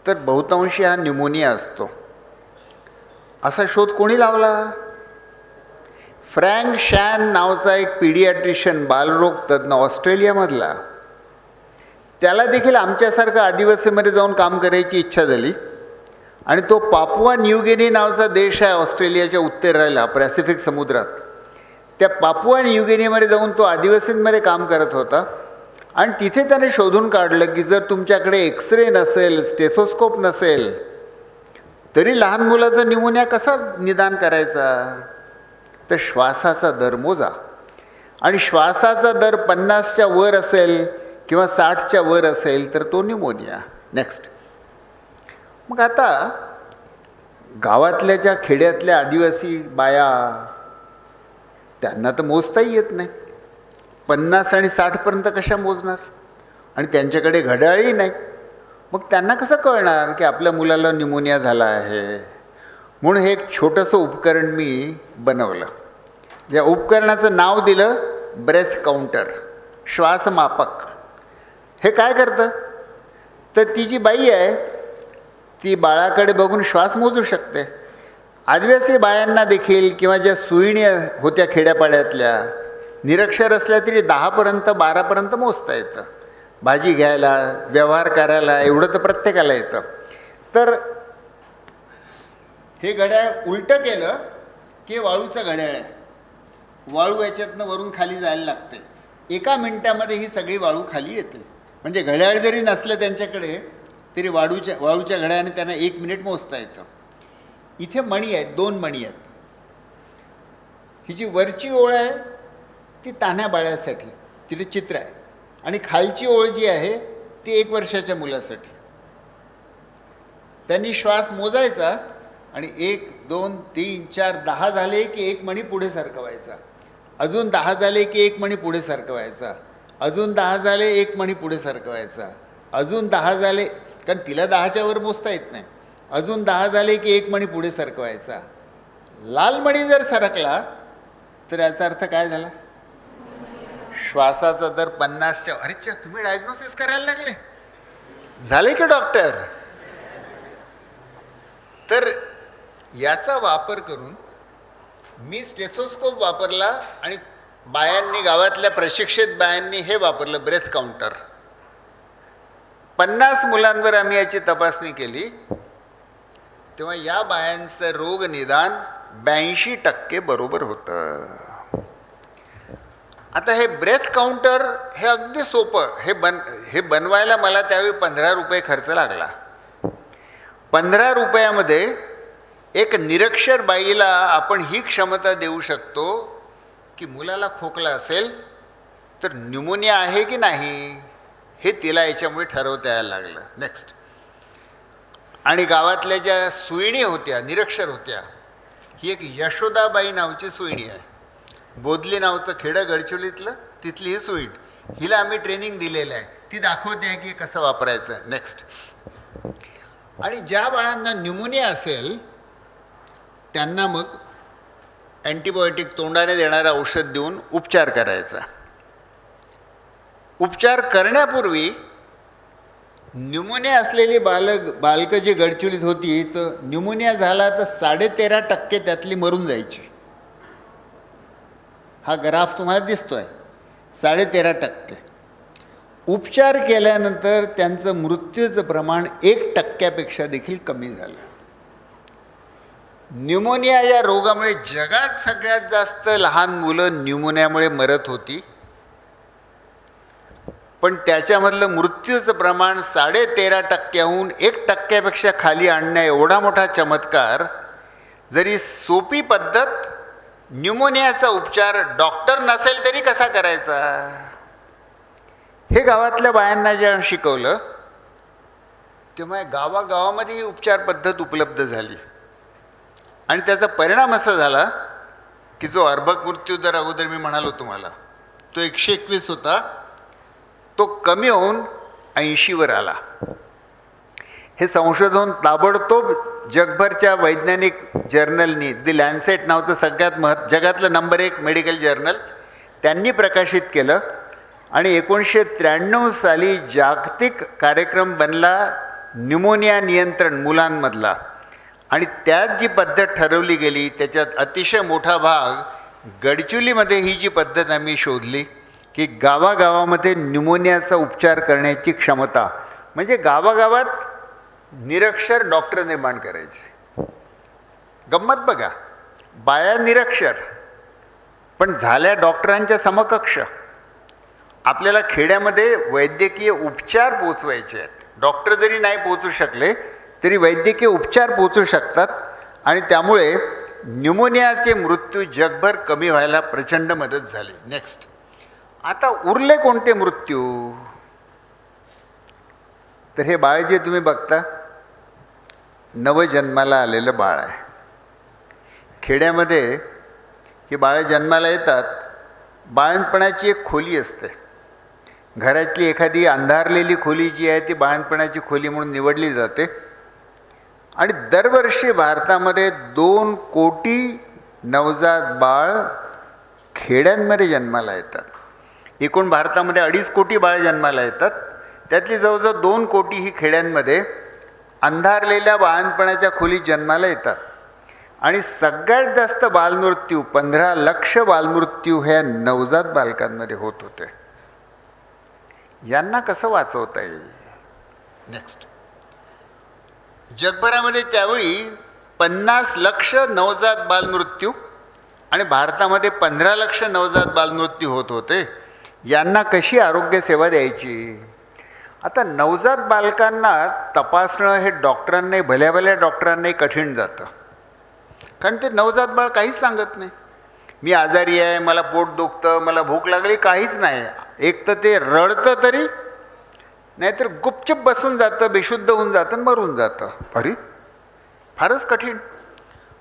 तर बहुतांशी हा न्यूमोनिया असतो. असा शोध कोणी लावला? फ्रँक शॅन नावाचा एक पीडियाट्रिशियन, बालरोग तज्ज्ञ ऑस्ट्रेलियामधला. त्याला देखील आमच्यासारखं आदिवासीमध्ये जाऊन काम करायची इच्छा झाली आणि तो पापुआ न्यू गिनी नावाचा देश आहे ऑस्ट्रेलियाच्या उत्तरेला पॅसिफिक समुद्रात. त्या पापुआ न्यू गिनीमध्ये जाऊन तो आदिवासींमध्ये काम करत होता आणि तिथे त्याने शोधून काढलं की जर तुमच्याकडे एक्सरे नसेल, स्टेथोस्कोप नसेल, तरी लहान मुलाचा न्यूमोनिया कसा निदान करायचा? तर श्वासाचा दर मोजा, आणि श्वासाचा दर 50च्या वर असेल किंवा 60च्या वर असेल तर तो न्यूमोनिया. नेक्स्ट, मग आता गावातल्या ज्या खेड्यातल्या आदिवासी बाया, त्यांना तर मोजताही येत नाही. 50 आणि 60पर्यंत कशा मोजणार? आणि त्यांच्याकडे घड्याळही नाही. मग त्यांना कसं कळणार की आपल्या मुलाला न्यूमोनिया झाला आहे? म्हणून हे एक छोटंसं उपकरण मी बनवलं. या उपकरणाचं नाव दिलं ब्रेथ काउंटर, श्वासमापक. हे काय करतं? तर ती जी बाई आहे ती बाळाकडे बघून श्वास मोजू शकते. आदिवासी बायांना देखील किंवा ज्या सुईणी होत्या खेड्यापाड्यातल्या, निरक्षर असल्या तरी 10पर्यंत 12पर्यंत मोजता येतं. भाजी घ्यायला, व्यवहार करायला एवढं तर प्रत्येकाला येतं. तर हे घड्याळ उलटं केलं की वाळूचं घड्याळ आहे. वाळू याच्यातनं वरून खाली जायला लागते. 1 मिनिटामध्ये ही सगळी वाळू खाली येते. म्हणजे घड्याळ जरी नसलं त्यांच्याकडे तरी वाळूच्या घड्याळाने त्यांना 1 मिनिट मोजता येतं. इथे मणी आहेत, 2 मणी आहेत. ही जी वरची ओळ आहे ती तान्ह्या बाळ्यासाठी, तिथे चित्र आहे, आणि खालची ओळ जी आहे ती 1 वर्षाच्या मुलासाठी. त्यांनी श्वास मोजायचा आणि 1 2 3 4 10 झाले की 1 मणी पुढे सरकवायचा, अजून 10 झाले की 1 मणी पुढे सरकवायचा, अजून 10 झाले 1 मणी पुढे सरकवायचा, अजून 10 झाले, कारण तिला 10च्या वर मोजता येत नाही, अजून 10 झाले की 1 मणी पुढे सरकवायचा. लाल मणी जर सरकला तर याचा अर्थ काय झाला? श्वासाचा दर 50च्या. अरे तुम्ही डायग्नोसिस करायला लागले, झाले की डॉक्टर? तर याचा वापर करून मी स्टेथोस्कोप वापरला आणि बायांनी, गावातल्या प्रशिक्षित बायांनी हे वापरलं ब्रेथ काउंटर. 50 मुलांवर आम्ही याची तपासणी केली तेव्हा या बायांचं रोग निदान 82% बरोबर होतं. आता हे ब्रेथ काउंटर हे अगदी सोपं. हे बनवायला मला त्यावेळी 15 रुपये खर्च लागला. 15 रुपयामध्ये एक निरक्षर बाईला आपण ही क्षमता देऊ शकतो की मुलाला खोकला असेल तर न्यूमोनिया आहे की नाही हे तिला याच्यामुळे ठरवता यायला लागलं. नेक्स्ट, आणि गावातल्या ज्या सुईणी होत्या, निरक्षर होत्या, ही एक यशोदाबाई नावची सुईणी आहे. बोधली नावचं खेडं गडचिरोलीतलं, तिथली ही सुईण. हिला आम्ही ट्रेनिंग दिलेलं आहे. ती दाखवते की कसं वापरायचं. नेक्स्ट, आणि ज्या बाळांना न्यूमोनिया असेल त्यांना मग अँटीबायोटिक, तोंडाने देणारं औषध देऊन उपचार करायचा. उपचार करण्यापूर्वी न्यूमोनिया असलेली बालकं जी गडचिरोलीत होती, तर न्यूमोनिया झाला तर 13.5% त्यातली मरून जायची. हा ग्राफ तुम्हाला दिसतोय, 13.5%. उपचार केल्यानंतर त्यांचं मृत्यूचं प्रमाण 1% देखील कमी झालं. न्यूमोनिया या रोगामुळे जगात सगळ्यात जास्त लहान मुलं न्यूमोनियामुळे मरत होती, पण त्याच्यामधलं मृत्यूचं प्रमाण 13.5%हून 1% खाली आणण्या एवढा मोठा चमत्कार. जरी सोपी पद्धत, न्यूमोनियाचा उपचार डॉक्टर नसेल तरी कसा करायचा हे गावातल्या बायांना जेव्हा शिकवलं तेव्हा गावागावामध्ये ही उपचार पद्धत उपलब्ध झाली. आणि त्याचा परिणाम असा झाला की जो अर्भक मृत्यू दर अगोदर मी म्हणालो तुम्हाला तो 121 होता, तो कमी होऊन 80वर आला. हे संशोधन ताबडतोब जगभरच्या वैज्ञानिक जर्नलनी, दी लॅन्सेट नावचं सगळ्यात जगातलं नंबर 1 मेडिकल जर्नल, त्यांनी प्रकाशित केलं. आणि 1993 साली जागतिक कार्यक्रम बनला न्यूमोनिया नियंत्रण मुलांमधला. आणि त्यात जी पद्धत ठरवली गेली त्याच्यात अतिशय मोठा भाग गडचिरोलीमध्ये ही जी पद्धत आम्ही शोधली की गावागावामध्ये न्यूमोनियाचा उपचार करण्याची क्षमता, म्हणजे गावागावात निरक्षर डॉक्टर निर्माण करायचे. गंमत बघा, बाया निरक्षर पण झाल्या डॉक्टरांच्या समकक्ष. आपल्याला खेड्यामध्ये वैद्यकीय उपचार पोचवायचे आहेत. डॉक्टर जरी नाही पोचू शकले तरी वैद्यकीय उपचार पोचू शकतात. आणि त्यामुळे न्यूमोनियाचे मृत्यू जगभर कमी व्हायला प्रचंड मदत झाली. नेक्स्ट, आता उरले कोणते मृत्यू? तर हे बाळ जे तुम्ही बघता, नवजन्माला आलेलं बाळ आहे. खेड्यामध्ये ही बाळं जन्माला येतात. बाळंतपणाची एक खोली असते. घरातली एखादी अंधारलेली खोली जी आहे ती बाळंतपणाची खोली म्हणून निवडली जाते. आणि दरवर्षी भारतामध्ये 2 कोटी नवजात बाळ खेड्यांमध्ये जन्माला येतात. एकूण भारतामध्ये 2.5 कोटी बाळ जन्माला येतात. त्यातली जवळजवळ 2 कोटी ही खेड्यांमध्ये अंधारलेल्या बाळंतपणाच्या खोलीत जन्माला येतात. आणि सगळ्यात जास्त बालमृत्यू, 15 लाख बालमृत्यू ह्या नवजात बालकांमध्ये होत होते. यांना कसं वाचवता येईल? नेक्स्ट, जगभरामध्ये त्यावेळी 50 लाख नवजात बालमृत्यू आणि भारतामध्ये 15 लाख नवजात बालमृत्यू होत होते. यांना कशी आरोग्यसेवा द्यायची? आता नवजात बालकांना तपासणं हे डॉक्टरांनाही, भल्या भल्या डॉक्टरांनाही कठीण जातं. कारण ते नवजात बाळ काहीच सांगत नाही. मी आजारी आहे, मला पोट दुखतं, मला भूक लागली, काहीच नाही. एक तर ते रडतं तरी, नाहीतर गुपचूप बसून जातं, बेशुद्ध होऊन जातं, मरून जातं. अरे फारच कठीण.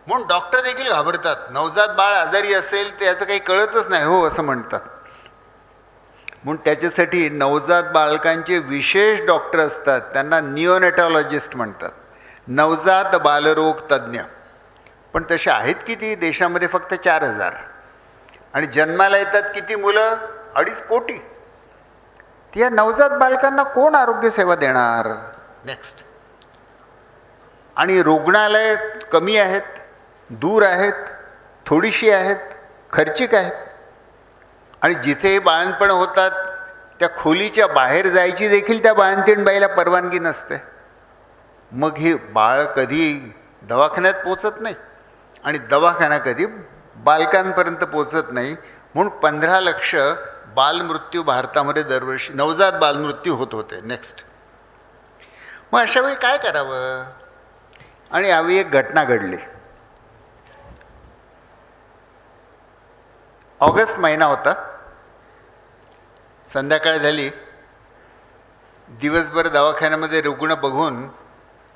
म्हणून डॉक्टर देखील घाबरतात. नवजात बाळ आजारी असेल तर याचं काही कळतच नाही, हो असं म्हणतात. म्हणून त्याच्यासाठी नवजात बालकांचे विशेष डॉक्टर असतात. त्यांना निओनेटॉलॉजिस्ट म्हणतात, नवजात बालरोग तज्ज्ञ. पण तसे आहेत किती? देशामध्ये फक्त 4000. आणि जन्माला येतात किती मुलं? 2.5 कोटी. या नवजात बालकांना कोण आरोग्यसेवा देणार? नेक्स्ट, आणि रुग्णालय कमी आहेत, दूर आहेत, थोडीशी आहेत, खर्चिक आहेत. आणि जिथे बाळंतपण होतात त्या खोलीच्या बाहेर जायची देखील त्या बाळंतीण बाईला परवानगी नसते. मग हे बाळ कधी दवाखान्यात पोचत नाही आणि दवाखाना कधी बालकांपर्यंत पोचत नाही. म्हणून 15 लाख बालमृत्यू भारतामध्ये दरवर्षी, नवजात बालमृत्यू होत होते. नेक्स्ट, मग अशावेळी काय करावं? आणि यावेळी एक घटना घडली. ऑगस्ट महिना होता, संध्याकाळ झाली. दिवसभर दवाखान्यामध्ये रुग्ण बघून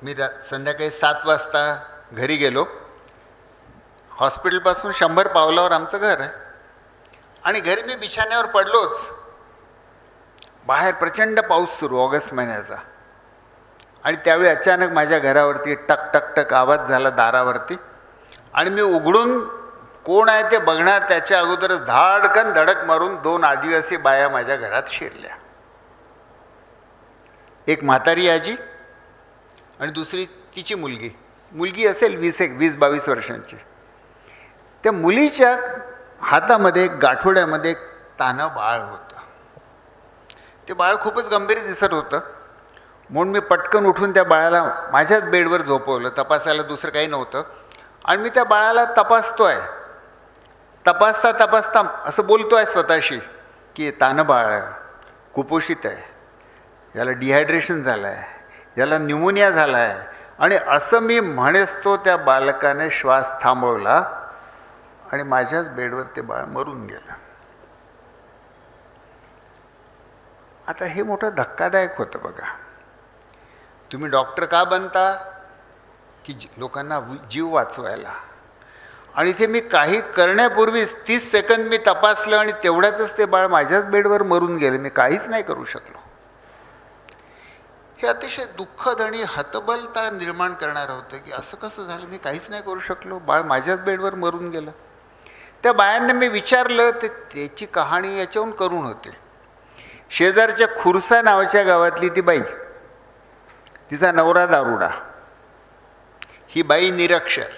मी संध्याकाळी 7 वाजता घरी गेलो. हॉस्पिटलपासून 100 पावलावर आमचं घर आहे. आणि घरी मी बिछाण्यावर पडलोच. बाहेर प्रचंड पाऊस सुरू, ऑगस्ट महिन्याचा. आणि त्यावेळी अचानक माझ्या घरावरती टक टक टक आवाज झाला दारावरती. आणि मी उघडून कोण आहे ते बघणार त्याच्या अगोदरच धाडकन धडक मारून 2 आदिवासी बाया माझ्या घरात शिरल्या. एक म्हातारी आजी आणि दुसरी तिची मुलगी असेल 20-22 वर्षांची. त्या मुलीच्या हातामध्ये, गाठोड्यामध्ये एक तानं बाळ होतं. ते बाळ खूपच गंभीर दिसत होतं. म्हणून मी पटकन उठून त्या बाळाला माझ्याच बेडवर झोपवलं. तपासायला दुसरं काही नव्हतं. आणि मी त्या बाळाला तपासतोय. तपासता तपासता असं बोलतो आहे स्वतःशी की तानं बाळ कुपोषित आहे, याला डिहायड्रेशन झालं आहे, याला न्यूमोनिया झाला आहे. आणि असं मी म्हणेच तो त्या बालकाने श्वास थांबवला आणि माझ्याच बेडवर ते बाळ मरून गेलं. आता हे मोठं धक्कादायक होतं बघा. तुम्ही डॉक्टर का बनता? की लोकांना जीव वाचवायला. आणि इथे मी काही करण्यापूर्वीच 30 सेकंद मी तपासलं आणि तेवढ्यातच ते बाळ माझ्याच बेडवर मरून गेलं. मी काहीच नाही करू शकलो. हे अतिशय दुःखद आणि हतबलता निर्माण करणारं होतं की असं कसं झालं, मी काहीच नाही करू शकलो, बाळ माझ्याच बेडवर मरून गेलं. त्या बायांना मी विचारलं, ते त्याची कहाणी याच्याहून करून होते. शेजारच्या खुरसा नावाच्या गावातली ती बाई, तिचा नवरा दारुडा, ही बाई निरक्षर.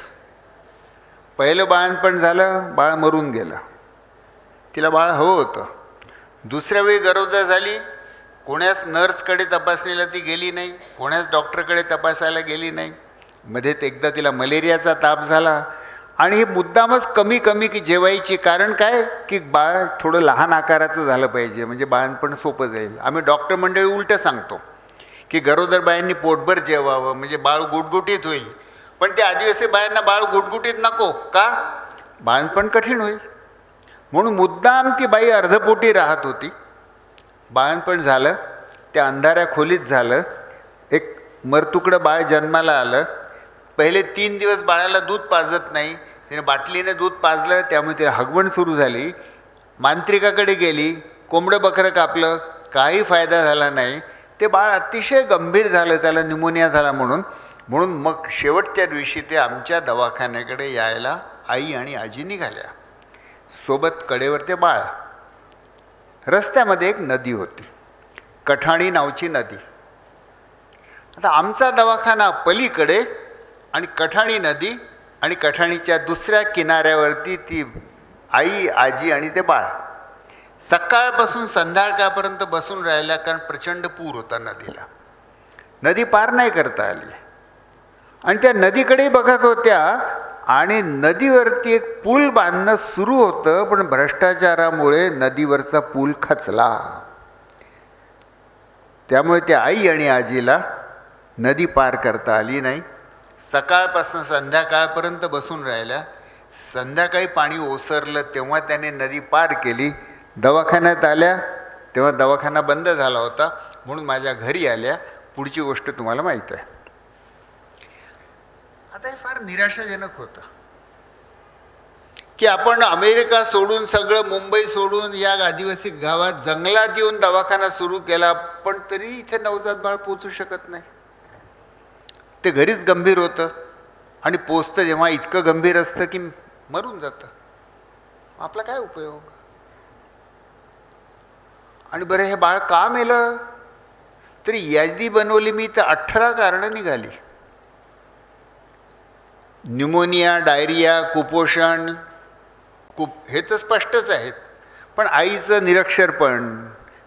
पहिलं बाळंतपण झालं, बाळ मरून गेलं. तिला बाळ हवं होतं. दुसऱ्या वेळी गरोदर झाली, कोण्याच नर्सकडे तपासणीला ती गेली नाही, कोण्याच डॉक्टरकडे तपासायला गेली नाही. मध्ये एकदा तिला मलेरियाचा ताप झाला आणि हे मुद्दामच कमी कमी की जेवायची. कारण काय की बाळ थोडं लहान आकाराचं झालं पाहिजे, म्हणजे बाळंतपण सोपं जाईल. आम्ही डॉक्टर मंडळी उलटं सांगतो की गरोदर बायांनी पोटभर जेवावं म्हणजे बाळ गुटगुटीत होईल. पण त्या आदिवासी बायांना बाळ गुटगुटीत नको का, बाळंतपण कठीण होईल. म्हणून मुद्दाम ती बाई अर्धपोटी राहत होती. बाळंतपण झालं, त्या अंधाऱ्या खोलीत झालं. एक मरतुकडं बाळ जन्माला आलं. पहिले 3 दिवस बाळाला दूध पाजत नाही, तिने बाटलीने दूध पाजलं, त्यामुळे तिला हगवण सुरू झाली. मांत्रिकाकडे गेली, कोंबडं बकरं कापलं, काही फायदा झाला नाही. ते बाळ अतिशय गंभीर झालं, त्याला न्यूमोनिया झाला म्हणून मग शेवटच्या दिवशी ते आमच्या दवाखान्याकडे यायला आई आणि आजी निघाल्या. सोबत कडेवर ते बाळ. रस्त्यामध्ये एक नदी होती, कठाणी नावची नदी. आता आमचा दवाखाना पलीकडे आणि कठाणी नदी, आणि कठाणीच्या दुसऱ्या किनाऱ्यावरती ती आई, आजी आणि ते बाळ. सकाळपासून संध्याकाळपर्यंत बसून राहिल्या, कारण प्रचंड पूर होता नदीला. नदी पार नाही करता आली आणि त्या नदीकडे बघत होत्या. आणि नदीवरती एक पूल बांधणं सुरू होतं, पण भ्रष्टाचारामुळे नदीवरचा पूल खचला. त्यामुळे त्या आई आणि आजीला नदी पार करता आली नाही. सकाळपासून संध्याकाळपर्यंत बसून राहिल्या. संध्याकाळी पाणी ओसरलं तेव्हा त्याने नदी पार केली. दवाखान्यात आल्या तेव्हा दवाखाना बंद झाला होता, म्हणून माझ्या घरी आल्या. पुढची गोष्ट तुम्हाला माहीत आहे. आता हे फार निराशाजनक होतं की आपण अमेरिका सोडून, सगळं मुंबई सोडून या आदिवासी गावात जंगलात येऊन दवाखाना सुरू केला, पण तरी इथे नवजात बाळ पोचू शकत नाही. ते घरीच गंभीर होतं आणि पोचतं जेव्हा इतकं गंभीर असतं की मरून जातं. आपला काय उपयोग. आणि बरं, हे बाळ का मेलं, तरी यादी बनवली मी तर 18 कारणं निघाली. न्यूमोनिया, डायरिया, कुपोषण, हे तर स्पष्टच आहेत. पण आईचं निरक्षरपण,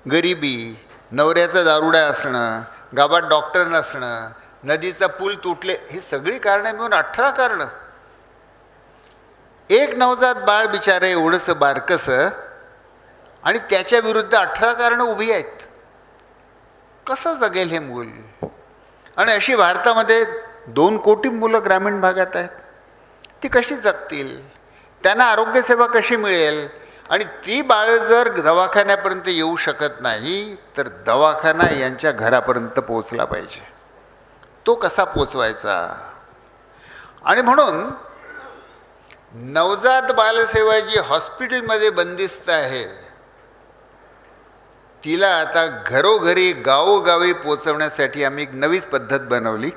गरिबी, नवऱ्याचा दारुडा असणं, गावात डॉक्टर नसणं, नदीचा पूल तुटले, ही सगळी कारणं मिळून 18 कारणं. एक नवजात बाळ बिचारे एवढंसं बारकसं आणि त्याच्या विरुद्ध 18 कारणं उभी आहेत. कसं जगेल हे मूल. आणि अशी भारतामध्ये 2 कोटी मुलं ग्रामीण भागात आहेत. ती कशी जगतील, त्यांना आरोग्यसेवा कशी मिळेल. आणि ती बाळं जर दवाखान्यापर्यंत येऊ शकत नाही, तर दवाखाना यांच्या घरापर्यंत पोचला पाहिजे. तो कसा पोचवायचा. आणि म्हणून नवजात बालसेवा जी हॉस्पिटलमध्ये बंदिस्त आहे, तिला आता घरोघरी, गावोगावी पोचवण्यासाठी आम्ही एक नवीच पद्धत बनवली.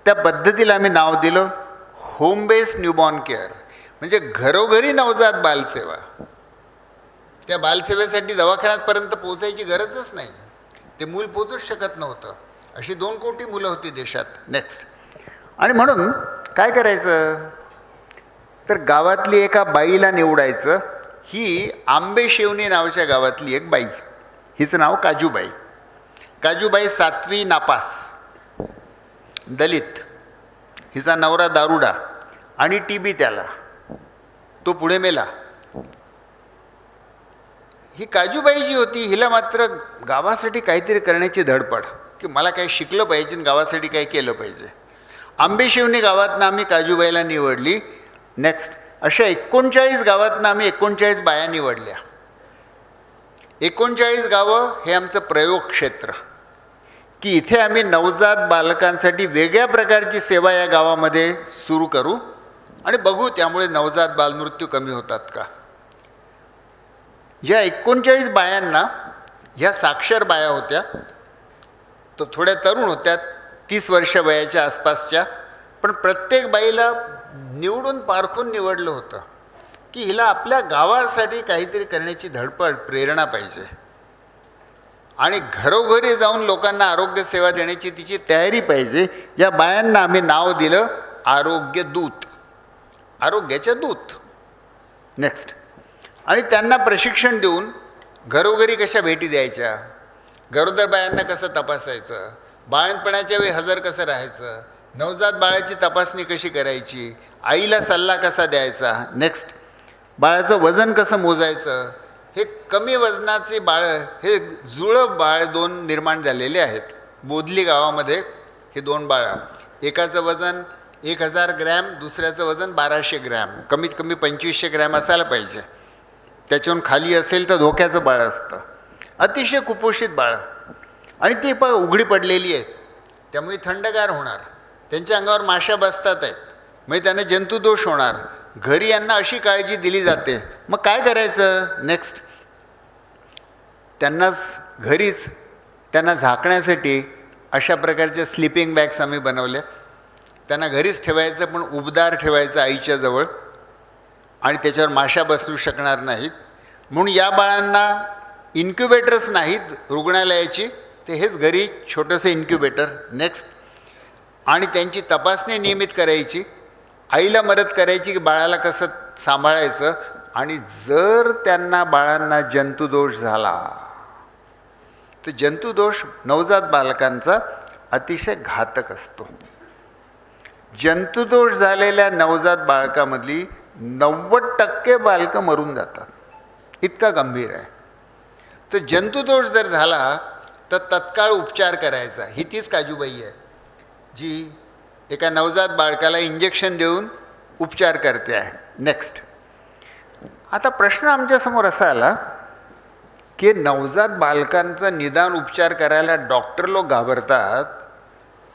त्या पद्धतीला आम्ही नाव दिलं होम बेस्ड न्यूबॉर्न केअर, म्हणजे घरोघरी नवजात बालसेवा. त्या बालसेवेसाठी दवाखान्यापर्यंत पोचायची गरजच नाही, ते मूल पोचूच शकत नव्हतं. अशी 2 कोटी मुलं होती देशात. नेक्स्ट. आणि म्हणून काय करायचं, तर गावातली एका बाईला निवडायचं. ही आंबेशेवणी नावाच्या गावातली एक बाई, हिचं नाव काजूबाई. काजूबाई 7वी नापास, दलित. हिचा नवरा दारुडा आणि TB त्याला, तो पुढे मेला. ही काजूबाई जी होती, हिला मात्र गावासाठी काहीतरी करण्याची धडपड, की मला काही शिकलं पाहिजे आणि गावासाठी काही केलं पाहिजे. आंबेशिवनी गावातनं आम्ही काजूबाईला निवडली. नेक्स्ट. अशा 39 गावातनं आम्ही 39 बाया निवडल्या. 39 गावं हे आमचं प्रयोग क्षेत्र, की इथे आम्ही नवजात बालकांसाठी वेगळ्या प्रकारची सेवा या गावामध्ये सुरू करू. आणि बघू त्यामुळे नवजात बालमृत्यू कमी होतात का. या 39 बायांना ह्या साक्षर बाया होत्या, तो थोड्या तरुण होत्या, 30 वर्ष वयाच्या आसपासच्या, पण प्रत्येक बाईला निवडून पारखून निवडलं होतं की हिला आपल्या गावासाठी काहीतरी करण्याची धडपड प्रेरणा पाहिजे आणि घरोघरी जाऊन लोकांना आरोग्य सेवा देण्याची तिची तयारी पाहिजे. या बायांना आम्ही नाव दिलं आरोग्य दूत, आरोग्याच्या दूत. नेक्स्ट. आणि त्यांना प्रशिक्षण देऊन घरोघरी कशा भेटी द्यायच्या, गरोदर बायांना कसं तपासायचं, बाळंतपणाच्या वेळी हजर कसं राहायचं, नवजात बाळाची तपासणी कशी करायची, आईला सल्ला कसा द्यायचा. नेक्स्ट. बाळाचं वजन कसं मोजायचं. हे कमी वजनाचे बाळं, हे जुळं बाळ 2 निर्माण झालेले आहेत बोदली गावामध्ये. हे 2 बाळं, एकाचं वजन 1000 ग्रॅम, दुसऱ्याचं वजन 1200 ग्रॅम, कमीत कमी 2500 ग्रॅम असायला पाहिजे. त्याच्याहून खाली असेल तर धोक्याचं बाळ असतं. अतिशय कुपोषित बाळं, आणि ती उघडी पडलेली आहेत, त्यामुळे थंडगार होणार, त्यांच्या अंगावर माशा बसतात आहेत, म्हणजे त्यांना जंतुदोष होणार. घरी यांना अशी काळजी दिली जाते, मग काय करायचं. नेक्स्ट. त्यांनाच घरीच त्यांना झाकण्यासाठी अशा प्रकारच्या स्लिपिंग बॅग्स आम्ही बनवल्या. त्यांना घरीच ठेवायचं, पण उबदार ठेवायचं आईच्या जवळ, आणि त्याच्यावर माशा बसू शकणार नाहीत. म्हणून या बाळांना इन्क्युबेटर्स नाहीत रुग्णालयाची, ते हेच घरी छोटंसं इन्क्युबेटर. नेक्स्ट. आणि त्यांची तपासणी नियमित करायची, आईला मदत करायची की बाळाला कसं सांभाळायचं. आणि जर त्यांना बाळांना जंतुदोष झाला तर जंतुदोष नवजात बालकांचा अतिशय घातक असतो. जंतुदोष झालेल्या नवजात बालकामधली 90% बालकं मरून जातात, इतका गंभीर आहे. तर जंतुदोष जर झाला तर तत्काळ उपचार करायचा. ही तीच काजूबाई आहे जी एका नवजात बाळकाला इंजेक्शन देऊन उपचार करते आहे. नेक्स्ट. आता प्रश्न आमच्यासमोर असा आला की नवजात बालकांचा निदान उपचार करायला डॉक्टर लोक घाबरतात,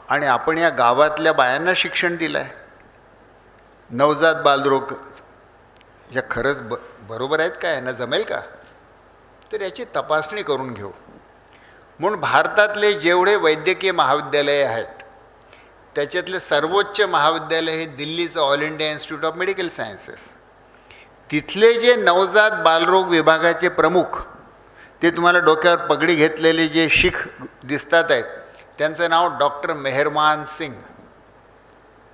आणि आपण या गावातल्या बायांना शिक्षण दिलं आहे नवजात बालरोग, या खरंच बरोबर आहेत का, यांना जमेल का. तर याची तपासणी करून घेऊ. म्हणून भारतातले जेवढे वैद्यकीय महाविद्यालये आहेत त्याच्यातले सर्वोच्च महाविद्यालय हे दिल्लीचं all India institute of medical sciences. तिथले जे नवजात बालरोग विभागाचे प्रमुख, ते तुम्हाला डोक्यावर पगडी घेतलेले जे शीख दिसतात आहेत, त्यांचं नाव डॉक्टर मेहरमान सिंग.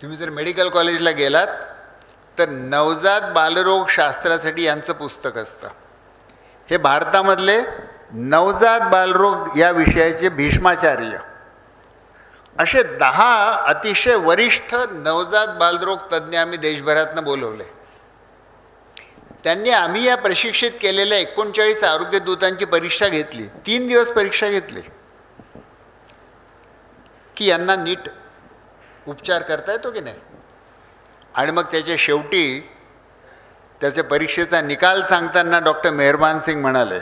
तुम्ही जर मेडिकल कॉलेजला गेलात तर नवजात बालरोग शास्त्रासाठी यांचं पुस्तक असतं. हे भारतामधले नवजात बालरोग या विषयाचे भीष्माचार्य. असे 10 अतिशय वरिष्ठ नवजात बालरोग तज्ज्ञ आम्ही देशभरातनं बोलवले. त्यांनी आम्ही या प्रशिक्षित केलेल्या 39 आरोग्य दूतांची परीक्षा घेतली. 3 दिवस परीक्षा घेतली की यांना नीट उपचार करता येतो की नाही. आणि मग त्याच्या शेवटी त्याच्या परीक्षेचा निकाल सांगताना डॉक्टर मेहरबान सिंग म्हणाले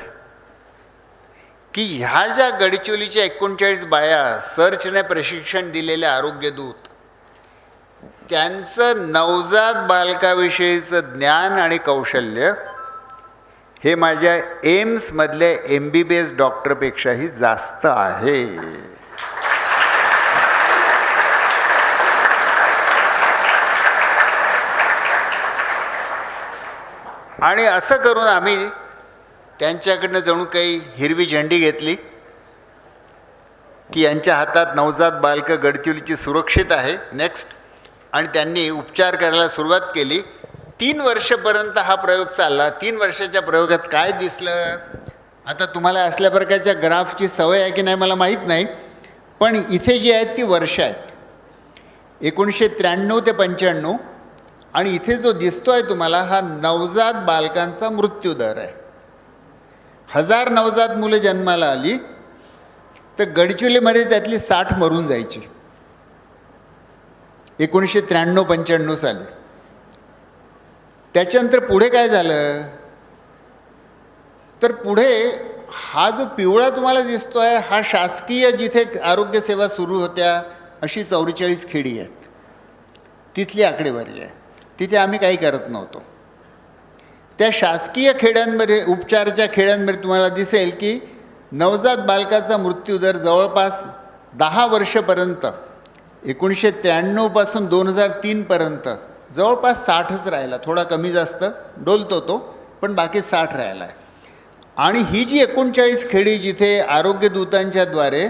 की ह्या ज्या गडचिरोलीच्या 39 बाया सर्चने प्रशिक्षण दिलेले आरोग्यदूत, त्यांचं नवजात बालकाविषयीचं ज्ञान आणि कौशल्य हे माझ्या एम्समधल्या MBBS डॉक्टरपेक्षाही जास्त आहे. आणि असं करून आम्ही त्यांच्याकडनं जणू काही हिरवी झेंडी घेतली की यांच्या हातात नवजात बालकं गडचिरोलीची सुरक्षित आहे. नेक्स्ट. आणि त्यांनी उपचार करायला सुरुवात केली. 3 वर्षापर्यंत हा प्रयोग चालला. 3 वर्षाच्या प्रयोगात काय दिसलं, आता तुम्हाला असल्या प्रकारच्या ग्राफची सवय आहे की नाही मला माहीत नाही, पण इथे जी आहेत ती वर्ष आहेत 1993 ते 95. आणि इथे जो दिसतो आहे तुम्हाला हा नवजात बालकांचा मृत्यूदर आहे. 1000 नवजात मुलं जन्माला आली तर गडचिरोलीमध्ये त्यातली 60 मरून जायची 1993-95 साली. त्याच्यानंतर पुढे काय झालं तर पुढे हा जो पिवळा तुम्हाला दिसतो आहे हा शासकीय जिथे आरोग्यसेवा सुरू होत्या अशी 44 खेडी आहेत, तिथली आकडेवारी आहे. तिथे आम्ही काही करत नव्हतो. त्या शासकीय खेड्यांमध्ये, उपचाराच्या खेड्यांमध्ये तुम्हाला दिसेल की नवजात बालकाचा मृत्यूदर जवळपास 10 वर्षपर्यंत 1993 2003पर्यंत जवळपास 60च राहिला. थोडा कमी जास्त डोलतो तो, पण बाकी 60 राहिला आहे. आणि ही जी 39 खेडी जिथे आरोग्यदूतांच्याद्वारे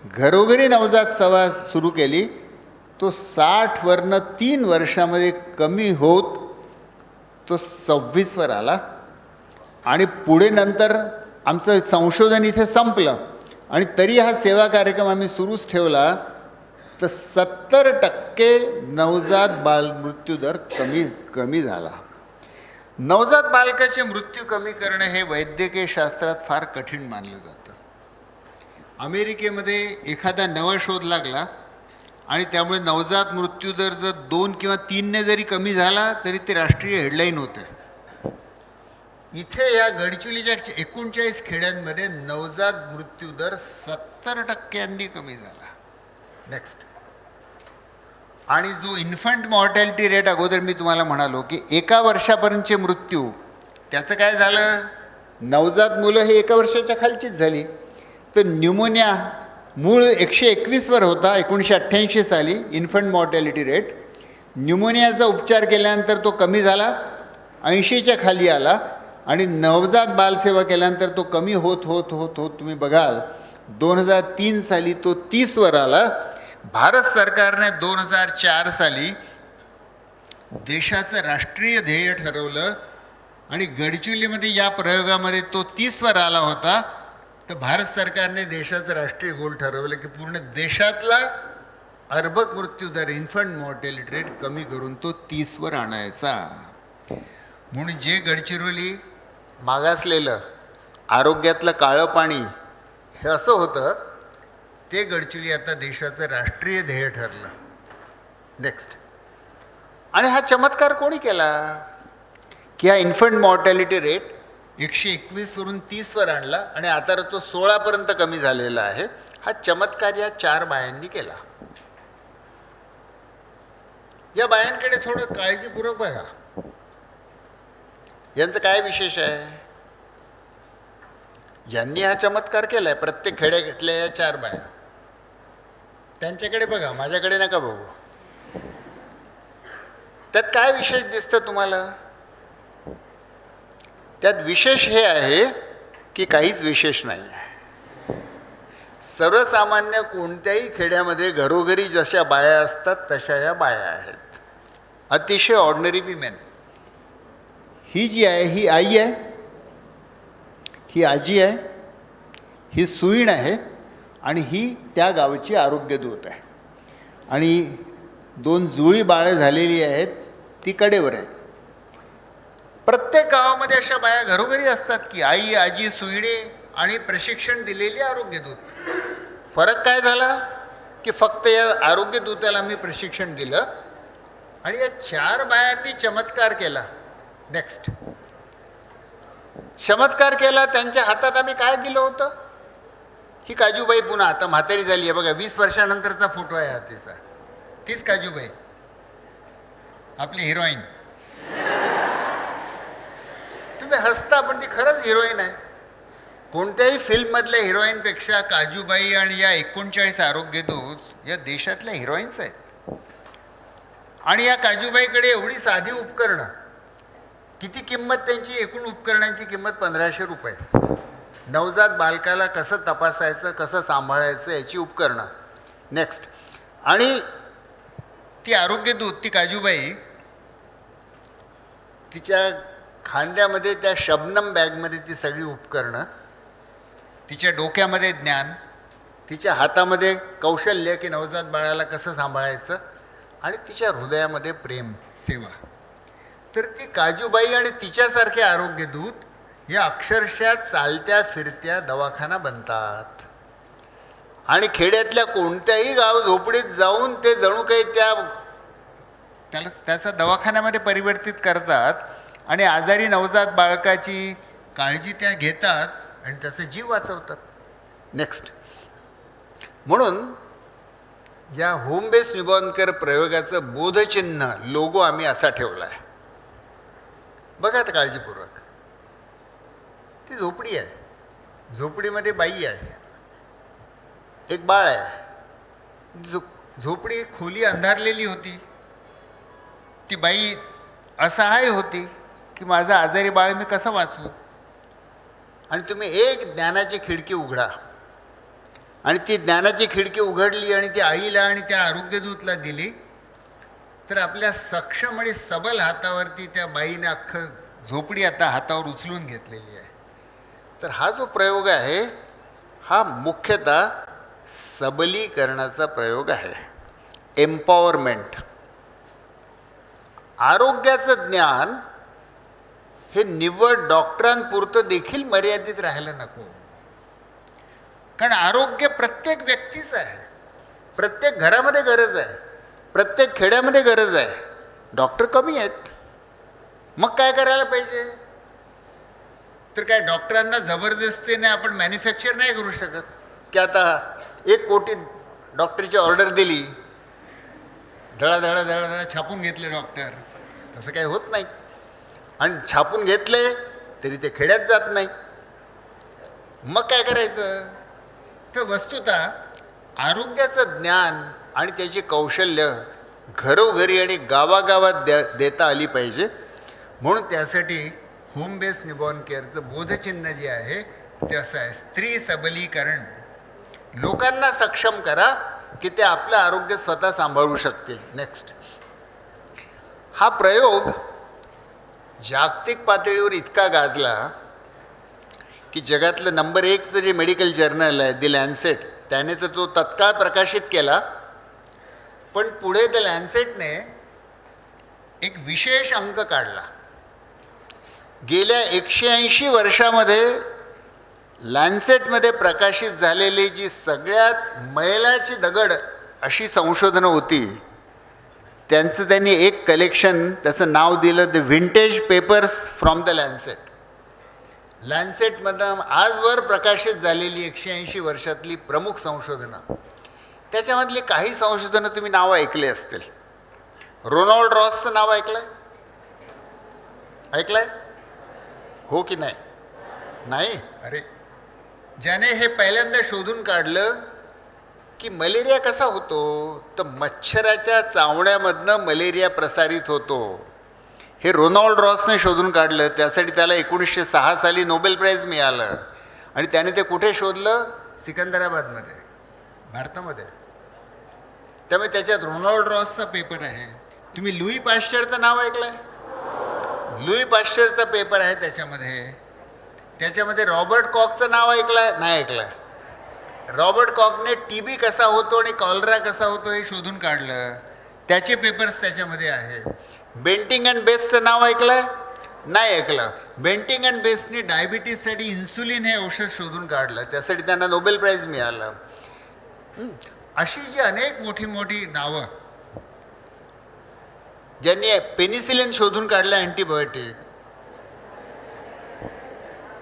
घरोघरी नवजात सेवा सुरू केली, तो 60वरनं 3 वर्षामध्ये कमी होत तो 26वर आला. आणि पुढे नंतर आमचं संशोधन इथे संपलं आणि तरी हा सेवा कार्यक्रम आम्ही सुरूच ठेवला, तर 70% नवजात बालमृत्यूदर कमी झाला. नवजात बालकाचे मृत्यू कमी करणे हे वैद्यकीय शास्त्रात फार कठीण मानलं जातं. अमेरिकेमध्ये एखादा नवा शोध लागला आणि त्यामुळे नवजात मृत्यूदर जर 2 किंवा 3ने जरी कमी झाला तरी ते राष्ट्रीय हेडलाईन होते. इथे या गडचिरोलीच्या 39 खेड्यांमध्ये नवजात मृत्यूदर 70% कमी झाला. नेक्स्ट. आणि जो इन्फंट मॉर्टॅलिटी रेट अगोदर मी तुम्हाला म्हणालो की 1 वर्षापर्यंतचे मृत्यू, त्याचं काय झालं, नवजात मुलं हे 1 वर्षाच्या खालचीच झाली. तर न्यूमोनिया मूळ 121वर होता 1988 साली इन्फंट मॉर्टॅलिटी रेट. न्यूमोनियाचा उपचार केल्यानंतर तो कमी झाला, 80च्या खाली आला. आणि नवजात बालसेवा केल्यानंतर तो कमी होत होत होत होत तुम्ही बघाल 2003 साली तो 30वर आला. भारत सरकारने 2004 साली देशाचं राष्ट्रीय ध्येय ठरवलं आणि गडचिरोलीमध्ये या प्रयोगामध्ये तो 30वर आला होता. तर भारत सरकारने देशाचं राष्ट्रीय गोल ठरवलं की पूर्ण देशातला अर्भक मृत्यूदर, इन्फंट मॉर्टॅलिटी रेट कमी करून तो 30वर आणायचा. म्हणून जे गडचिरोली मागासलेलं, आरोग्यातलं काळं पाणी हे असं होतं, ते गडचिरोली आता देशाचं राष्ट्रीय ध्येय ठरलं. नेक्स्ट. आणि हा चमत्कार कोणी केला की हा इन्फंट मॉर्टॅलिटी रेट 121वरून 30वर आणला आणि आता तो 16पर्यंत कमी झालेला आहे. हा चमत्कार या 4 बायांनी केला. या बायांकडे थोडं काळजीपूर्वक बघा. यांचं काय विशेष आहे? यांनी हा चमत्कार केलाय. प्रत्येक खेड्यातल्या या 4 बाया, त्यांच्याकडे बघा, माझ्याकडे नका बघू. त्यात काय विशेष दिसतं तुम्हाला? त्यात विशेष हे आहे की काहीच विशेष नाही आहे. सर्वसामान्य कोणत्याही खेड्यामध्ये घरोघरी जशा बाया असतात तशा या बाया आहेत. अतिशय ऑर्डिनरी विमेन. ही जी आहे ही आई आहे, ही आजी आहे, ही सुईण आहे आणि ही त्या गावची आरोग्यदूत आहे. आणि 2 जुळी बाळं झालेली आहेत, ती कडेवर आहेत. प्रत्येक गावामध्ये अशा बाया घरोघरी असतात की आई, आजी, सुईणे आणि प्रशिक्षण दिलेली आरोग्यदूत. फरक काय झाला की फक्त या आरोग्यदूताला मी प्रशिक्षण दिलं आणि या 4 बायांनी चमत्कार केला. नेक्स्ट. चमत्कार केला. त्यांच्या हातात आम्ही काय दिलं होतं? ही काजूबाई पुन्हा आता म्हातारी झाली आहे बघा. 20 वर्षानंतरचा फोटो आहे हा तिचा. तीच काजूबाई, आपली हिरोईन. तुम्ही हसता पण ती खरंच हिरोईन आहे. कोणत्याही फिल्ममधल्या हिरोईनपेक्षा काजूबाई आणि या 39 आरोग्यदूत या देशातल्या हिरोईन्स आहेत. आणि या काजूबाईकडे एवढी साधी उपकरणं. किती किंमत त्यांची? एकूण उपकरणांची किंमत 1500 रुपये. नवजात बालकाला कसं तपासायचं, कसं सांभाळायचं याची उपकरणं. नेक्स्ट. आणि ती आरोग्यदूत, ती काजूबाई, तिच्या खांद्यामध्ये त्या शबनम बॅगमध्ये ती सगळी उपकरणं, तिच्या डोक्यामध्ये ज्ञान, तिच्या हातामध्ये कौशल्य की नवजात बाळाला कसं सांभाळायचं, आणि तिच्या हृदयामध्ये प्रेम, सेवा. तर ती काजूबाई आणि तिच्यासारखे आरोग्यदूत या अक्षरशः चालत्या फिरत्या दवाखाना बनतात. आणि खेड्यातल्या कोणत्याही गाव झोपडीत जाऊन ते जणू काही त्याचा दवाखान्यामध्ये परिवर्तित करतात आणि आजारी नवजात बाळकाची काळजी त्या घेतात आणि त्याचा जीव वाचवतात. नेक्स्ट. म्हणून या होम बेस न्यूबॉर्न केअर प्रयोगाचं बोधचिन्ह लोगो आम्ही असा ठेवला आहे. बघा तर काळजीपूर्वक. ती झोपडी आहे. झोपडीमध्ये बाई आहे, एक बाळ आहे. झोपडी खोली अंधारलेली होती. ती बाई असहाय्य होती की माझं आजारी बाळ मी कसं वाचवू. आणि तुम्ही एक ज्ञानाची खिडकी उघडा, आणि ती ज्ञानाची खिडकी उघडली आणि ती आईला आणि त्या आरोग्यदूतला दिली, तर आपल्या सक्षम आणि सबल हातावरती त्या बाईने अख्खं झोपडी आता हातावर उचलून घेतलेली आहे. तर हा जो प्रयोग आहे हा मुख्यतः सबलीकरणाचा प्रयोग आहे, एम्पॉवरमेंट. आरोग्याचं ज्ञान हे निव्वळ डॉक्टरांपुरतं देखील मर्यादित राहायला नको. कारण आरोग्य प्रत्येक व्यक्तीचं आहे, प्रत्येक घरामध्ये गरज आहे, प्रत्येक खेड्यामध्ये गरज आहे. डॉक्टर कमी आहेत, मग काय करायला पाहिजे? तर काय डॉक्टरांना जबरदस्तीने आपण मॅन्युफॅक्चर नाही करू शकत की आता 1 कोटी डॉक्टरची ऑर्डर दिली, धडाधडा छापून घेतले डॉक्टर. तसं काही होत नाही. आणि छापून घेतले तरी ते खेड्यात जात नाही. मग काय करायचं? तर वस्तुतः आरोग्याचं ज्ञान आणि त्याची कौशल्य घरोघरी आणि गावागावात देता आली पाहिजे. म्हणून त्यासाठी होम बेस न्यूबॉर्न केअरचं बोधचिन्ह जे आहे ते असं आहे, स्त्री सबलीकरण. लोकांना सक्षम करा की ते आपलं आरोग्य स्वतः सांभाळू शकतील. नेक्स्ट, हा प्रयोग जागतिक पातळीवर इतका गाजला की जगातलं नंबर 1चं जे मेडिकल जर्नल आहे द लॅन्सेट, त्याने तर तो तत्काळ प्रकाशित केला. पण पुढे द लॅन्सेटने एक विशेष अंक काढला. गेल्या 180 वर्षामध्ये लॅन्सेटमध्ये प्रकाशित झालेली जी सगळ्यात मैलाची दगड अशी संशोधनं होती, त्यांचं त्यांनी एक कलेक्शन, त्याचं नाव दिलं the vintage papers from the Lancet. लॅन्सेटमधून आजवर प्रकाशित झालेली 180 वर्षातली प्रमुख संशोधनं, त्याच्यामधली काही संशोधनं तुम्ही नावं ऐकले असतील. रोनाल्ड रॉसचं नाव ऐकलंय? ऐकलंय हो की नाही? नाही? अरे, ज्याने हे पहिल्यांदा शोधून काढलं की मलेरिया कसा होतो, तर मच्छराच्या चावण्यामधनं मलेरिया प्रसारित होतो, हे रोनाल्ड रॉसने शोधून काढलं. त्यासाठी त्याला 1906 साली नोबेल प्राईज मिळालं. आणि त्याने ते कुठे शोधलं? सिकंदराबादमध्ये, भारतामध्ये. त्यामुळे त्याच्यात रोनाल्ड रॉसचा पेपर आहे. तुम्ही लुई पाश्चरचं नाव ऐकलं आहे? लुई पाश्चरचा पेपर आहे त्याच्यामध्ये. त्याच्यामध्ये रॉबर्ट कॉकचं नाव ऐकलं आहे? नाही ऐकलं आहे. रॉबर्ट कॉकने TB कसा होतो आणि कॉलरा कसा होतो हे शोधून काढलं, त्याचे पेपर्स त्याच्यामध्ये आहे. बेंटिंग अँड बेसचं नाव ऐकलं आहे? नाही ऐकलं. बेंटिंग अँड बेसने डायबिटीजसाठी इन्सुलिन हे औषध शोधून काढलं, त्यासाठी त्यांना नोबेल प्राईज मिळालं. अशी जी अनेक मोठी मोठी नावं, ज्यांनी पेनिसिलिन शोधून काढलं, अँटीबायोटिक,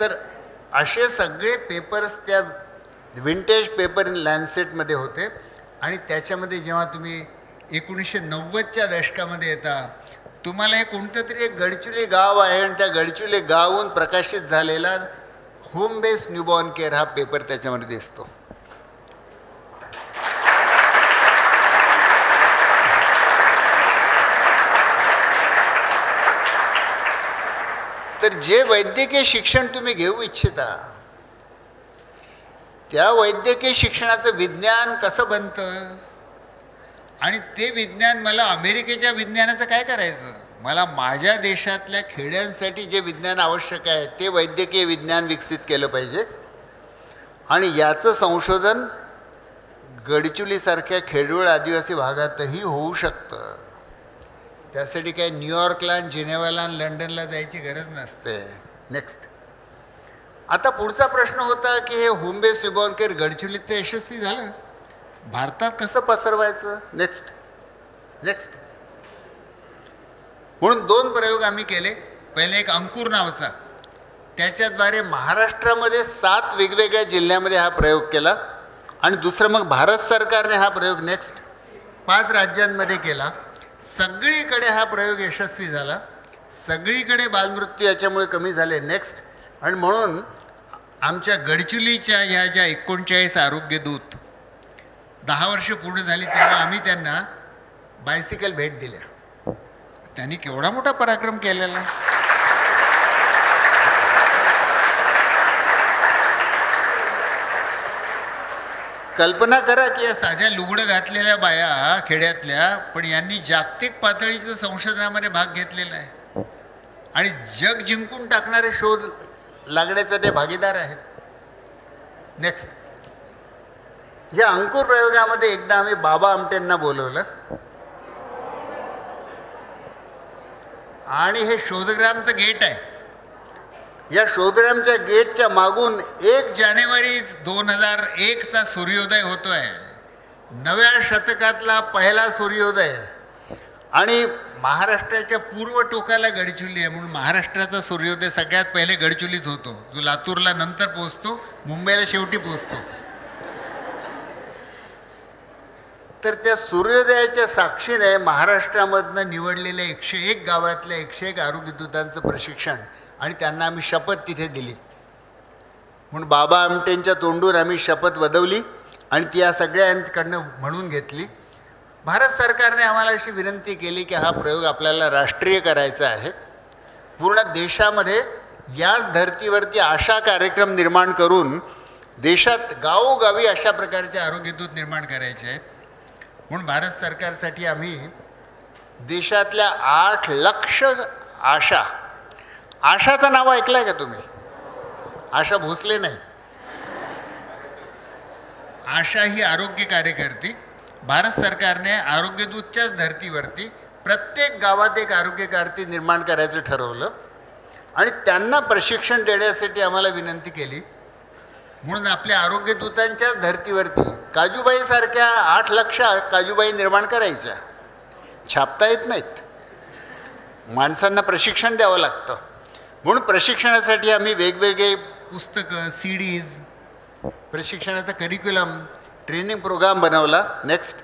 तर असे सगळे पेपर्स त्या विंटेज पेपर इन लॅन्सेटमध्ये होते. आणि त्याच्यामध्ये जेव्हा तुम्ही 1990च्या दशकामध्ये येता, तुम्हाला हे कोणतं तरी एक गडचिरोली गाव आहे आणि त्या गडचिरोली गावाहून प्रकाशित झालेला होम बेस न्यूबॉर्न केअर हा पेपर त्याच्यामध्ये दिसतो. तर जे वैद्यकीय शिक्षण तुम्ही घेऊ इच्छिता, त्या वैद्यकीय शिक्षणाचं विज्ञान कसं बनतं आणि ते विज्ञान मला अमेरिकेच्या विज्ञानाचं काय करायचं? मला माझ्या देशातल्या खेड्यांसाठी जे विज्ञान आवश्यक आहे ते वैद्यकीय विज्ञान विकसित केलं पाहिजे. आणि याचं संशोधन गडचिरोलीसारख्या खेडोळ आदिवासी भागातही होऊ शकतं. त्यासाठी काय न्यूयॉर्कला आणि जिनेवाला आणि लंडनला जायची गरज नसते. नेक्स्ट, आता पुढचा प्रश्न होता की हे होम बेस न्यूबॉर्न केअर गडचिरोलीत ते यशस्वी झालं, भारतात कसं पसरवायचं? नेक्स्ट म्हणून 2 प्रयोग आम्ही केले. पहिले एक अंकुर नावाचा, त्याच्याद्वारे महाराष्ट्रामध्ये 7 वेगवेगळ्या जिल्ह्यामध्ये हा प्रयोग केला. आणि दुसरं मग भारत सरकारने हा प्रयोग नेक्स्ट 5 राज्यांमध्ये केला. सगळीकडे हा प्रयोग यशस्वी झाला. सगळीकडे बालमृत्यू याच्यामुळे कमी झाले. नेक्स्ट. आणि म्हणून आमच्या गडचिरोलीच्या ह्या ज्या 39 आरोग्यदूत 10 वर्ष पूर्ण झाली तेव्हा आम्ही त्यांना बायसिकल भेट दिल्या. त्यांनी केवढा मोठा पराक्रम केलेला. कल्पना करा की या साध्या लुगडं घातलेल्या बाया खेड्यातल्या, पण यांनी जागतिक पातळीचं संशोधनामध्ये भाग घेतलेला आहे आणि जग जिंकून टाकणारे शोध लागण्याचे ते भागीदार आहेत. नेक्स्ट. या अंकुर प्रयोगामध्ये एकदा आम्ही बाबा आमटेंना बोलवलं आणि हे शोधग्रामचं गेट आहे. या शोधग्रामच्या गेटच्या मागून 1 जानेवारी 2001चा सूर्योदय होतो आहे. नव्या शतकातला पहिला सूर्योदय. आणि महाराष्ट्राच्या पूर्व टोकाला गडचिरोली आहे म्हणून महाराष्ट्राचा सूर्योदय सगळ्यात पहिले गडचिरोलीत होतो. जो लातूरला नंतर पोहोचतो, मुंबईला शेवटी पोहोचतो. तर त्या सूर्योदयाच्या साक्षीने महाराष्ट्रामधनं निवडलेल्या 101 गावातल्या 101 आरोग्यदूतांचं प्रशिक्षण आणि त्यांना आम्ही शपथ तिथे दिली. म्हणून बाबा आमटेंच्या तोंडून आम्ही शपथ वदवली आणि ती या सगळ्यांकडनं म्हणून घेतली. भारत सरकारने आम्हाला अशी विनंती केली की हा प्रयोग आपल्याला राष्ट्रीय करायचा आहे. पूर्ण देशामध्ये याच धर्तीवरती आशा कार्यक्रम निर्माण करून देशात गावोगावी अशा प्रकारचे आरोग्यदूत निर्माण करायचे आहेत. म्हणून भारत सरकारसाठी आम्ही देशातल्या 8 लाख आशा. आशाचं नाव ऐकलं आहे का तुम्ही? आशा भोसले नाही. आशा ही आरोग्य कार्यकर्ती. भारत सरकारने आरोग्यदूतच्याच धर्तीवरती प्रत्येक गावात एक आरोग्य कार्यकर्ती निर्माण करायचं ठरवलं आणि त्यांना प्रशिक्षण देण्यासाठी आम्हाला विनंती केली. म्हणून आपल्या आरोग्यदूतांच्याच धर्तीवरती काजूबाईसारख्या 8 लाख काजूबाई निर्माण करायच्या. छापता येत नाहीत, माणसांना प्रशिक्षण द्यावं लागतं. म्हणून प्रशिक्षणासाठी आम्ही वेगवेगळे पुस्तकं, CDs, प्रशिक्षणाचा करिक्युलम, ट्रेनिंग प्रोग्राम बनवला. नेक्स्ट.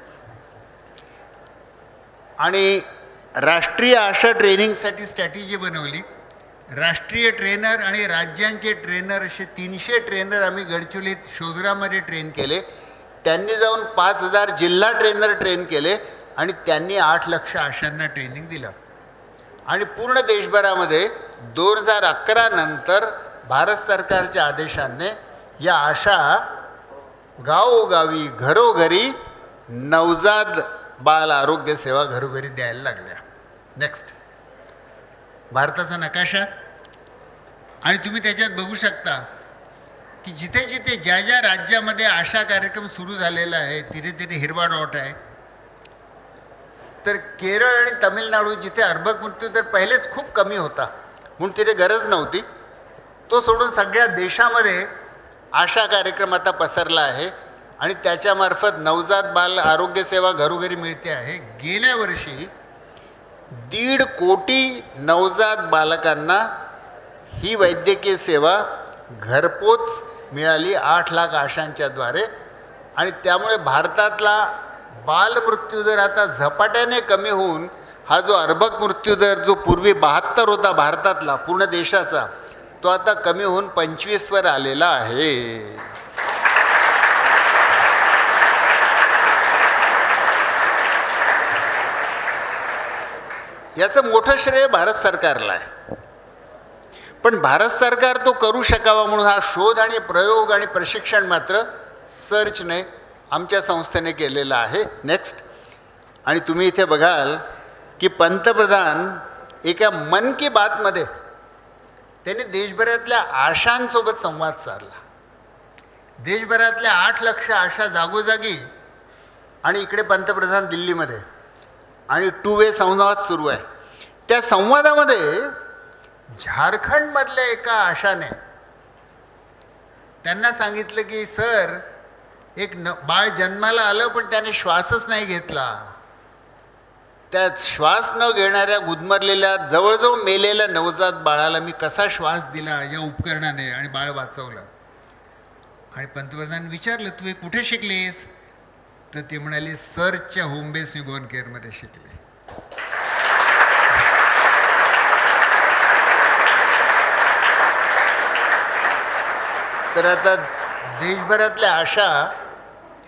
आणि राष्ट्रीय आशा ट्रेनिंगसाठी स्ट्रॅटेजी बनवली. राष्ट्रीय ट्रेनर आणि राज्यांचे ट्रेनर असे 300 ट्रेनर आम्ही गडचिरोलीत शोधग्राममध्ये ट्रेन केले. त्यांनी जाऊन 5000 जिल्हा ट्रेनर ट्रेन केले आणि त्यांनी 8 लाख आशांना ट्रेनिंग दिलं. आणि पूर्ण देशभरामध्ये 2011 नंतर भारत सरकारच्या आदेशाने या आशा गावोगावी घरोघरी नवजात बाल आरोग्य सेवा घरोघरी द्यायला लागल्या. नेक्स्ट. भारताचा नकाशा आणि तुम्ही त्याच्यात बघू शकता की जिथे जिथे ज्या ज्या राज्यामध्ये आशा कार्यक्रम सुरू झालेला आहे तिथे तिथे हिरवा डॉट आहे. तर केरळ आणि तमिळनाडू जिथे अर्भक मृत्यू दर पहिलेच खूप कमी होता म्हणून तिथे गरज नव्हती, तो सोडून सगळ्या देशामध्ये आशा कार्यक्रम आता पसरला आहे आणि त्याच्यामार्फत नवजात बाल आरोग्य सेवा घरोघरी मिळते आहे. गेल्या वर्षी 1.5 कोटी नवजात बालकांना ही वैद्यकीय सेवा घरपोच मिळाली 8 लाख आशांच्याद्वारे. आणि त्यामुळे भारतातला बालमृत्यूदर आता झपाट्याने कमी होऊन हा जो अर्भक मृत्यूदर जो पूर्वी 72 होता भारतातला पूर्ण देशाचा, तो आता कमी होऊन 25वर आलेला आहे. याचं मोठं श्रेय भारत सरकारला आहे. पण भारत सरकार तो करू शकावा म्हणून हा शोध आणि प्रयोग आणि प्रशिक्षण मात्र सर्चने आमच्या संस्थेने केलेला आहे. नेक्स्ट. आणि तुम्ही इथे बघाल की पंतप्रधान एका मन की बातमध्ये त्यांनी देशभरातल्या आशांसोबत संवाद साधला. देशभरातल्या 8 लाख आशा जागोजागी आणि इकडे पंतप्रधान दिल्लीमध्ये आणि 2 वे संवाद सुरू आहे. त्या संवादामध्ये झारखंडमधल्या एका आशाने त्यांना सांगितलं की सर, एक बाळ जन्माला आलं पण त्याने श्वासच नाही घेतला. त्या श्वास न घेणाऱ्या गुदमरलेल्या जवळजवळ मेलेल्या नवजात बाळाला मी कसा श्वास दिला या उपकरणाने आणि बाळ वाचवलं. आणि पंतप्रधान विचारलं, तू हे कुठे शिकलीस? तर ती म्हणाली सर्चच्या होम बेस न्यूबॉर्न केअरमध्ये शिकले. तर आता देशभरातल्या आशा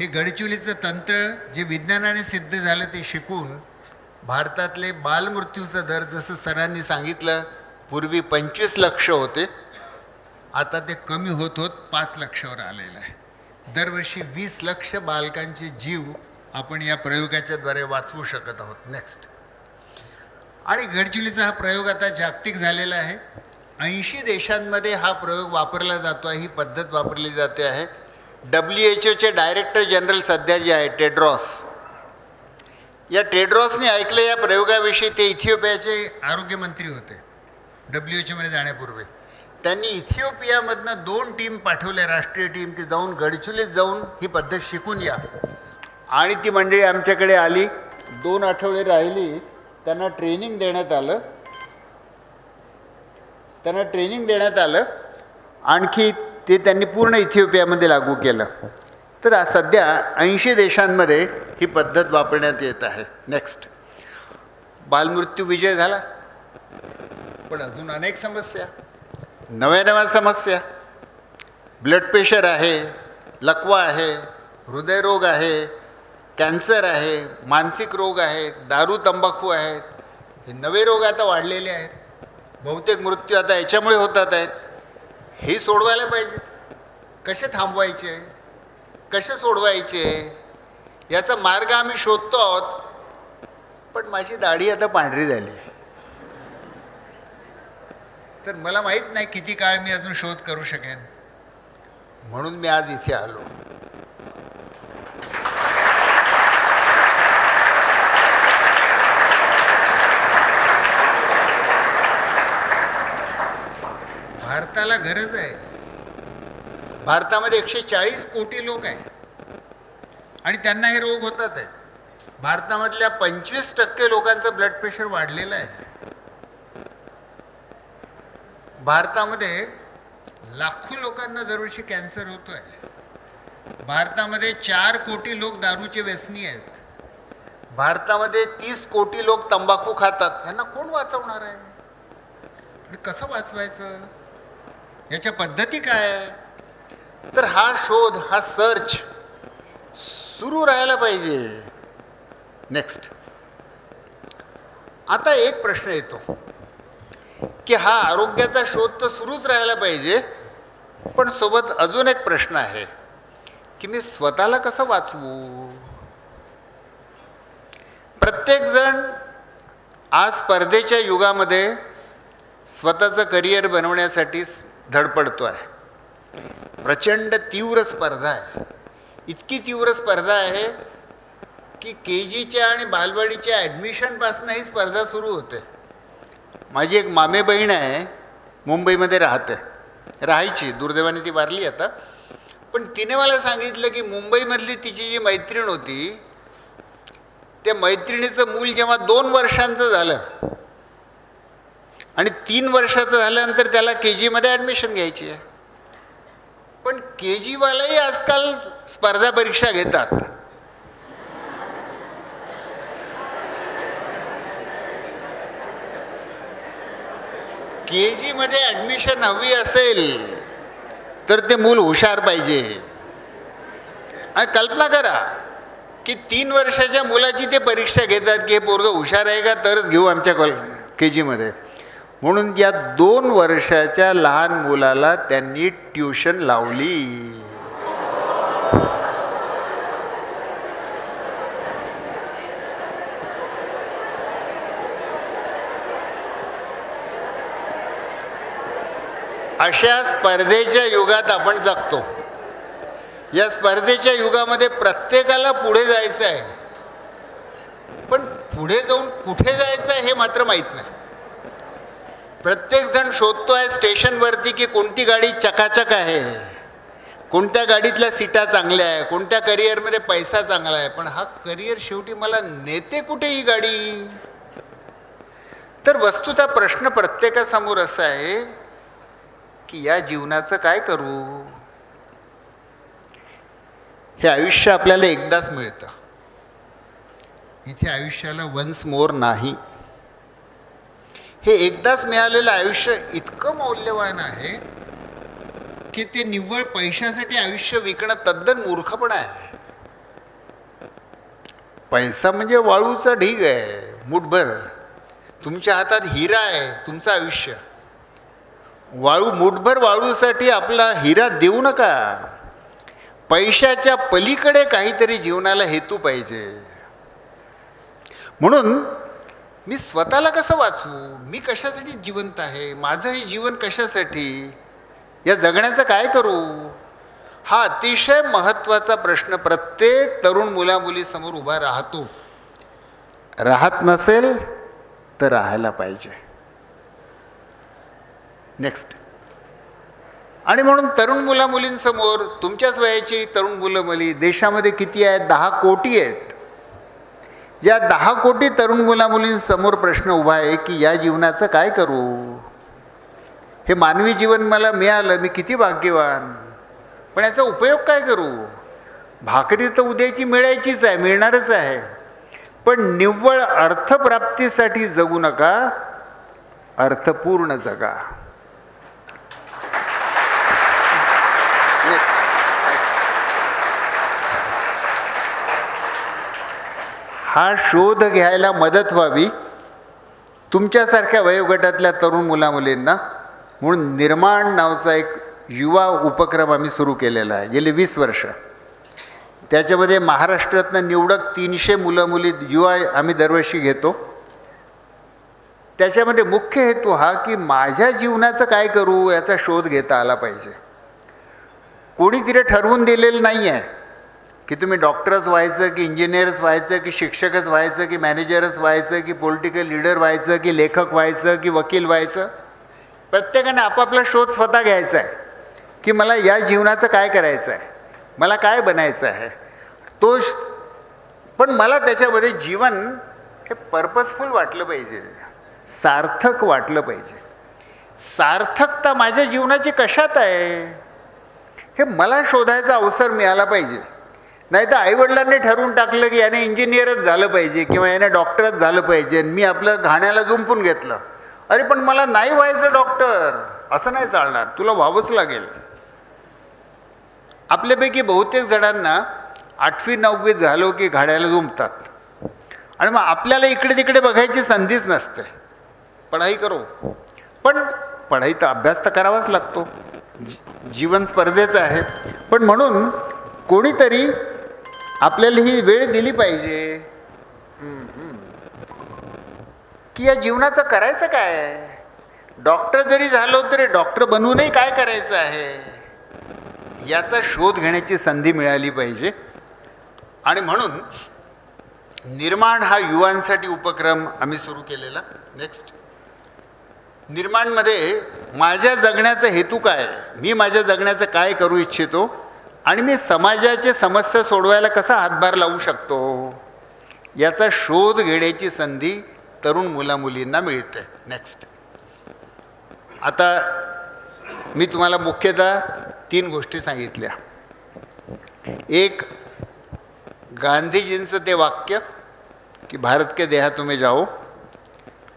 हे गडचिरोलीचं तंत्र जे विज्ञानाने सिद्ध झालं ते शिकून भारतातले बालमृत्यूचा दर जसं सरांनी सांगितलं पूर्वी 25 लक्ष होते, आता ते कमी होत होत 5 लक्षावर आलेलं आहे. दरवर्षी 20 लक्ष बालकांचे जीव आपण या प्रयोगाच्या द्वारे वाचवू शकत आहोत. नेक्स्ट. आणि गडचिरोलीचा हा प्रयोग आता जागतिक झालेला आहे. 80 देशांमध्ये हा प्रयोग वापरला जातो आहे, ही पद्धत वापरली जाते आहे. WHO डायरेक्टर जनरल सध्या जे आहे टेड्रॉस, या टेड्रॉसने ऐकलं या प्रयोगाविषयी. ते इथिओपियाचे आरोग्यमंत्री होते WHO जाण्यापूर्वी. त्यांनी इथिओपियामधनं 2 टीम पाठवल्या, राष्ट्रीय टीम, की जाऊन गडचिरोलीत जाऊन ही पद्धत शिकून या. आणि ती मंडळी आमच्याकडे आली, 2 आठवडे राहिली. त्यांना ट्रेनिंग देण्यात आलं. आणखी ते त्यांनी पूर्ण इथिओपियामध्ये लागू केलं. तर सध्या 80 देशांमध्ये ही पद्धत वापरण्यात येत आहे. नेक्स्ट. बालमृत्यू विजय झाला, पण अजून अनेक समस्या, नव्या समस्या. ब्लड प्रेशर आहे, लकवा आहे, हृदयरोग आहे, कॅन्सर आहे, मानसिक रोग आहेत, दारू तंबाखू आहेत. हे नवे रोग आता वाढलेले आहेत. बहुतेक मृत्यू आता याच्यामुळे होतात आहेत. हे सोडवायला पाहिजे. कसे थांबवायचे, कसे सोडवायचे, याचा मार्ग आम्ही शोधतो आहोत. पण माझी दाढी आता पांढरी झाली आहे, तर मला माहीत नाही किती काळ मी अजून शोध करू शकेन. म्हणून मी आज इथे आलो. भारताला गरज आहे. भारतामध्ये 140 कोटी लोक आहेत आणि त्यांना हे रोग होतात आहेत. भारतामधल्या 25% लोकांचं ब्लड प्रेशर वाढलेलं आहे. भारतामध्ये लाखो लोकांना दरवर्षी कॅन्सर होतो आहे. भारतामध्ये 4 कोटी लोक दारूचे व्यसनी आहेत. भारतामध्ये 30 कोटी लोक तंबाखू खातात. ह्यांना कोण वाचवणार आहे? आणि कसं वाचवायचं, याच्या पद्धती काय आहे? तर हा शोध, हा सर्च सुरू राहायला पाहिजे. नेक्स्ट. आता एक प्रश्न येतो की हा आरोग्याचा शोध तर सुरूच राहायला पाहिजे, पण सोबत अजून एक प्रश्न आहे की मी स्वतःला कसं वाचवू? प्रत्येकजण आज स्पर्धेच्या युगामध्ये स्वतःचं करिअर बनवण्यासाठी धडपडतो आहे. प्रचंड तीव्र स्पर्धा आहे. इतकी तीव्र स्पर्धा आहे की KGच्या आणि बालवाडीच्या ॲडमिशनपासून ही स्पर्धा सुरू होते. माझी एक मामे बहीण आहे, मुंबईमध्ये राहायची, दुर्दैवाने ती वारली आता. पण तिने मला सांगितलं की मुंबईमधली तिची जी मैत्रीण होती, त्या मैत्रिणीचं मूल जेव्हा 2 वर्षांचं झालं आणि 3 वर्षाचं झाल्यानंतर त्याला KGमध्ये ॲडमिशन घ्यायची आहे. पण KGवालाही आजकाल स्पर्धा परीक्षा घेतात. KGमध्ये ॲडमिशन हवी असेल तर ते मूल हुशार पाहिजे. आणि कल्पना करा की 3 वर्षाच्या मुलाची ते परीक्षा घेतात की हे पोरगं हुशार आहे का, तरच घेऊ आमच्या KGमध्ये. म्हणून या 2 वर्षाच्या लहान मुलाला त्यांनी ट्युशन लावली. अशा स्पर्धेच्या युगात आपण जगतो. या स्पर्धेच्या युगामध्ये प्रत्येकाला पुढे जायचं आहे, पण पुढे जाऊन कुठे जायचं आहे हे मात्र माहीत नाही. प्रत्येकजण शोधतो आहे स्टेशनवरती की कोणती गाडी चकाचक आहे, कोणत्या गाडीतल्या सीटा चांगल्या आहे, कोणत्या करिअरमध्ये पैसा चांगला आहे. पण हा करिअर शेवटी मला नेते कुठे ही गाडी? तर वस्तुतः प्रश्न प्रत्येकासमोर असा आहे की या जीवनाचं काय करू? हे आयुष्य आपल्याला एकदाच मिळतं. इथे आयुष्याला वन्स मोर नाही. हे एकदाच मिळालेलं आयुष्य इतकं मौल्यवान आहे की ते निव्वळ पैशासाठी आयुष्य विकणं तद्दन मूर्खपणा आहे. पैसा म्हणजे वाळूचा ढीग आहे, मुठभर. तुमच्या हातात हिरा आहे तुमचं आयुष्य. मुठभर वाळूसाठी आपला हिरा देऊ नका. पैशाच्या पलीकडे काहीतरी जीवनाला हेतू पाहिजे. म्हणून मी स्वतःला कसं वाचवू, मी कशासाठी जिवंत आहे, माझं हे जीवन कशासाठी, या जगण्याचं काय करू, हा अतिशय महत्त्वाचा प्रश्न प्रत्येक तरुण मुलामुलीसमोर उभा राहतो. राहत नसेल तर राहायला पाहिजे. नेक्स्ट. आणि म्हणून तरुण मुलामुलींसमोर, तुमच्याच वयाची तरुण मुलं मुली देशामध्ये किती आहेत? 10 कोटी आहेत. या 10 कोटी तरुण मुलामुलींसमोर प्रश्न उभा आहे की या जीवनाचं काय करू. हे मानवी जीवन मला मिळालं, मी किती भाग्यवान, पण याचा उपयोग काय करू. भाकरी तर उद्याची मिळायचीच आहे, मिळणारच आहे, पण निव्वळ अर्थप्राप्तीसाठी जगू नका, अर्थपूर्ण जगा. हा शोध घ्यायला मदत व्हावी तुमच्यासारख्या वयोगटातल्या तरुण मुलामुलींना, म्हणून निर्माण नावाचा एक युवा उपक्रम आम्ही सुरू केलेला आहे गेली 20 वर्ष. त्याच्यामध्ये महाराष्ट्रातनं निवडक 300 मुलं मुली युवा आम्ही दरवर्षी घेतो. त्याच्यामध्ये मुख्य हेतू हा की माझ्या जीवनाचं काय करू याचा शोध घेता आला पाहिजे. कोणी तिथे ठरवून दिलेलं नाही आहे की तुम्ही डॉक्टरच व्हायचं, की इंजिनियरच व्हायचं, की शिक्षकच व्हायचं, की मॅनेजरच व्हायचं, की पॉलिटिकल लीडर व्हायचं, की लेखक व्हायचं, की वकील व्हायचं. प्रत्येकाने आपापला शोध स्वतः घ्यायचा आहे की मला या जीवनाचं काय करायचं आहे, मला काय बनायचं आहे. पण मला त्याच्यामध्ये जीवन हे पर्पजफुल वाटलं पाहिजे, सार्थक वाटलं पाहिजे. सार्थकता माझ्या जीवनाची कशात आहे हे मला शोधायचा अवसर मिळाला पाहिजे. नाही तर आईवडिलांनी ठरवून टाकलं की याने इंजिनियरच झालं पाहिजे किंवा याने डॉक्टरच झालं पाहिजे, मी आपलं घाण्याला जुंपून घेतलं. अरे पण मला नाही व्हायचं डॉक्टर, असं नाही चालणार, तुला व्हावंच लागेल. आपल्यापैकी बहुतेक जणांना 8वी 9वी झालो की घाण्याला जुंपतात आणि मग आपल्याला इकडे तिकडे बघायची संधीच नसते. पढाई करो, पण पढाई तर अभ्यास तर करावाच लागतो, जीवन स्पर्धेचं आहे. पण म्हणून कोणीतरी आपल्याला ही वेळ दिली पाहिजे की या जीवनाचं करायचं काय. डॉक्टर जरी झालो तरी डॉक्टर बनवूनही काय करायचं आहे याचा शोध घेण्याची संधी मिळाली पाहिजे. आणि म्हणून निर्माण हा युवांसाठी उपक्रम आम्ही सुरू केलेला. नेक्स्ट. निर्माणमध्ये माझ्या जगण्याचा हेतू काय, मी माझ्या जगण्याचं काय करू इच्छितो आणि मी समाजाचे समस्या सोडवायला कसा हातभार लावू शकतो याचा शोध घेण्याची संधी तरुण मुलामुलींना मिळते. नेक्स्ट. आता मी तुम्हाला मुख्यतः 3 गोष्टी सांगितल्या. एक, गांधीजींचं ते वाक्य की भारत के देहा तुम्ही जाओ,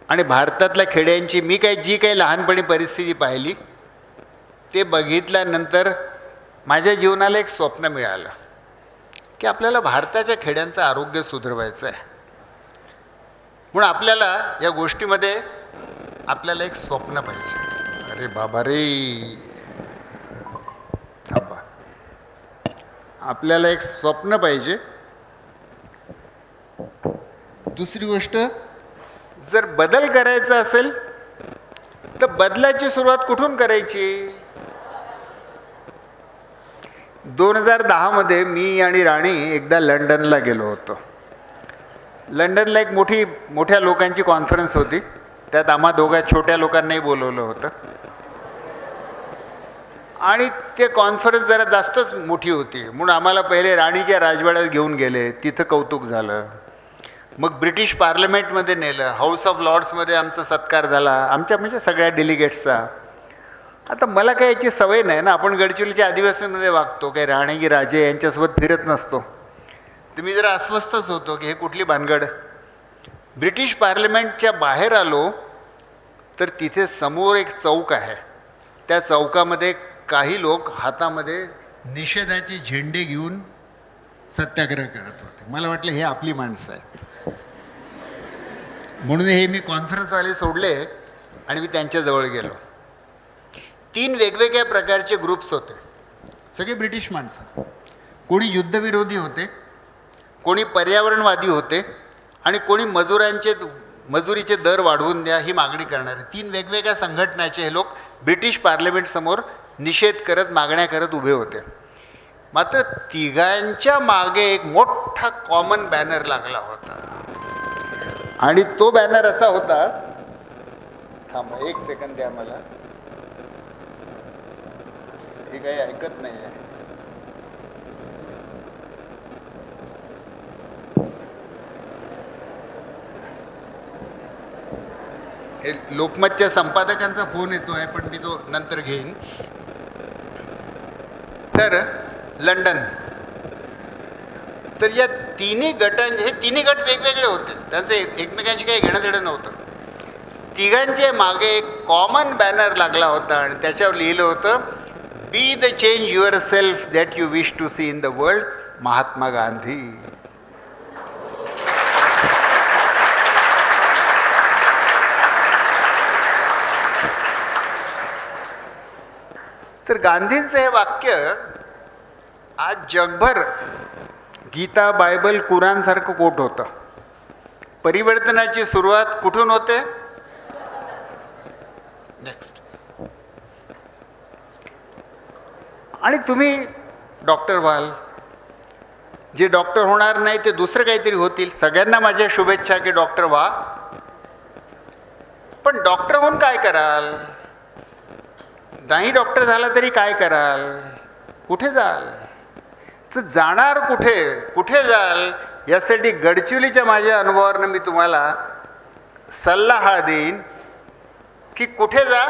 आणि भारतातल्या खेड्यांची मी जी काही लहानपणी परिस्थिती पाहिली ते बघितल्यानंतर माझ्या जीवनाला एक स्वप्न मिळालं की आपल्याला भारताच्या खेड्यांचं आरोग्य सुधारवायचं आहे. म्हणून आपल्याला या गोष्टीमध्ये आपल्याला एक स्वप्न पाहिजे. अरे बाबा रे, थांबा. आपल्याला एक स्वप्न पाहिजे. दुसरी गोष्ट, जर बदल करायचा असेल तर बदलाची सुरुवात कुठून करायची. 2010 मी आणि राणी एकदा लंडनला गेलो होतो. लंडनला एक मोठ्या लोकांची कॉन्फरन्स होती, त्यात आम्हा दोघा छोट्या लोकांनाही बोलवलं होतं. आणि ते कॉन्फरन्स जरा जास्तच मोठी होती म्हणून आम्हाला पहिले राणीच्या राजवाड्यात घेऊन गेले, तिथं कौतुक झालं. मग ब्रिटिश पार्लमेंटमध्ये नेलं, हाऊस ऑफ लॉर्ड्समध्ये आमचा सत्कार झाला, आमच्या म्हणजे सगळ्या डेलिगेट्सचा. आता मला काय याची सवय नाही ना, आपण गडचिरोलीच्या आदिवासींमध्ये वागतो, काही राणे की राजे यांच्यासोबत फिरत नसतो. तर मी जरा अस्वस्थच होतो की हे कुठली भानगड. ब्रिटिश पार्लमेंटच्या बाहेर आलो तर तिथे समोर एक चौक आहे. त्या चौकामध्ये काही लोक हातामध्ये निषेधाचे झेंडे घेऊन सत्याग्रह करत होते. मला वाटलं हे आपली माणसं आहेत, म्हणून हे मी कॉन्फरन्सवाले सोडले आणि मी त्यांच्याजवळ गेलो. 3 वेगवेगळ्या प्रकारचे ग्रुप्स होते, सगळे ब्रिटिश माणसं. कोणी युद्धविरोधी होते, कोणी पर्यावरणवादी होते आणि कोणी मजुरीचे दर वाढवून द्या ही मागणी करणारे. 3 वेगवेगळ्या संघटनाचे हे लोक ब्रिटिश पार्लमेंटसमोर निषेध करत, मागण्या करत उभे होते. मात्र तिघांच्या मागे एक मोठा कॉमन बॅनर लागला होता आणि तो बॅनर असा होता, थांबा 1 सेकंद द्या मला, हे काही ऐकत नाही आहे. हे लोकमतच्या संपादकांचा फोन येतो आहे, पण मी तो नंतर घेईन. तर लंडन, तर या तिन्ही गटांचे, हे तिन्ही गट वेगवेगळे होते, त्यांचे एकमेकांशी काही घेणं देणं नव्हतं. तिघांचे मागे एक कॉमन बॅनर लागला होता आणि त्याच्यावर लिहिलं होतं, be the change yourself that you wish to see in the world, Mahatma Gandhi. तर गांधींचं हे वाक्य आज जगभर गीता, बायबल, कुराणसारखं कोट होतं. परिवर्तनाची सुरुवात कुठून होते? नेक्स्ट. आणि तुम्ही डॉक्टर व्हाल, जे डॉक्टर होणार नाही ते दुसरं काहीतरी होतील. सगळ्यांना माझ्या शुभेच्छा की डॉक्टर व्हा. पण डॉक्टर होऊन काय कराल? नाही डॉक्टर झाला तरी काय कराल? कुठे जाल? तर जाणार कुठे, कुठे जाल, यासाठी गडचिरोलीच्या माझ्या अनुभवावरनं मी तुम्हाला सल्ला हा देईन की कुठे जा,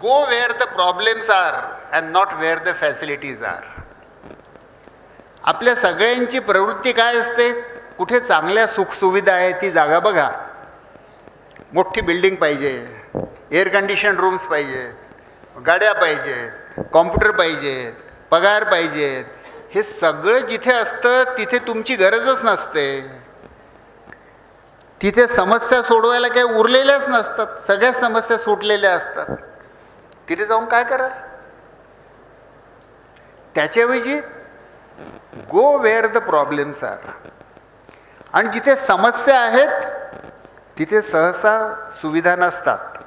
go where the problems are and not where the facilities are. आपल्या सगळ्यांची प्रवृत्ती काय असते? कुठे चांगल्या सुखसुविधा आहे ती जागा बघा. मोठी बिल्डिंग पाहिजे, एअर कंडिशन रूम्स पाहिजेत, गाड्या पाहिजेत, कॉम्प्युटर पाहिजेत, पगार पाहिजेत. हे सगळं जिथे असतं तिथे तुमची गरजच नसते. तिथे समस्या सोडवायला काही उरलेल्याच नसतात, सगळ्या समस्या सुटलेल्या असतात. तिथे जाऊन काय कराल? त्याच्याऐवजी गो वेअर द प्रॉब्लेम्स आर. आणि जिथे समस्या आहेत तिथे सहसा सुविधा नसतात,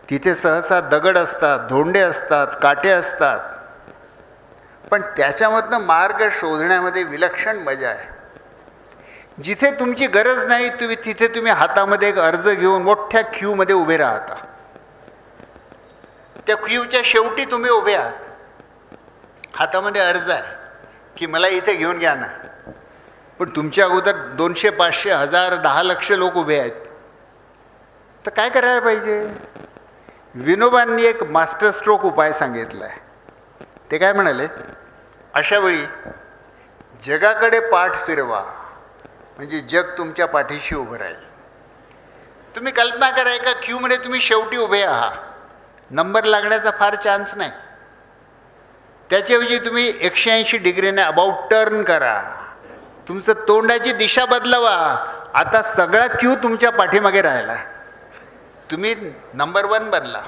तिथे सहसा दगड असतात, धोंडे असतात, काटे असतात. पण त्याच्यामधनं मार्ग शोधण्यामध्ये विलक्षण मजा आहे. जिथे तुमची गरज नाही तिथे तुम्ही हातामध्ये एक अर्ज घेऊन मोठ्या क्यूमध्ये उभे राहता. त्या क्यूच्या शेवटी तुम्ही उभे आहात, हातामध्ये अर्ज आहे की मला इथे घेऊन घ्या ना. पण तुमच्या अगोदर 200, 500, 1000, 10 लक्ष लोक उभे आहेत. तर काय करायला पाहिजे? विनोबांनी एक मास्टर स्ट्रोक उपाय सांगितला आहे. ते काय म्हणाले? अशावेळी जगाकडे पाठ फिरवा, म्हणजे जग तुमच्या पाठीशी उभं राहील. तुम्ही कल्पना करा, एका क्यूमध्ये तुम्ही शेवटी उभे आहात, नंबर लागण्याचा फार चान्स नाही. त्याच्याऐवजी तुम्ही 180 डिग्रीने अबाउट टर्न करा, तुमचं तोंडाची दिशा बदलवा. आता सगळा क्यू तुमच्या पाठीमागे राहिला, तुम्ही नंबर 1 बनला.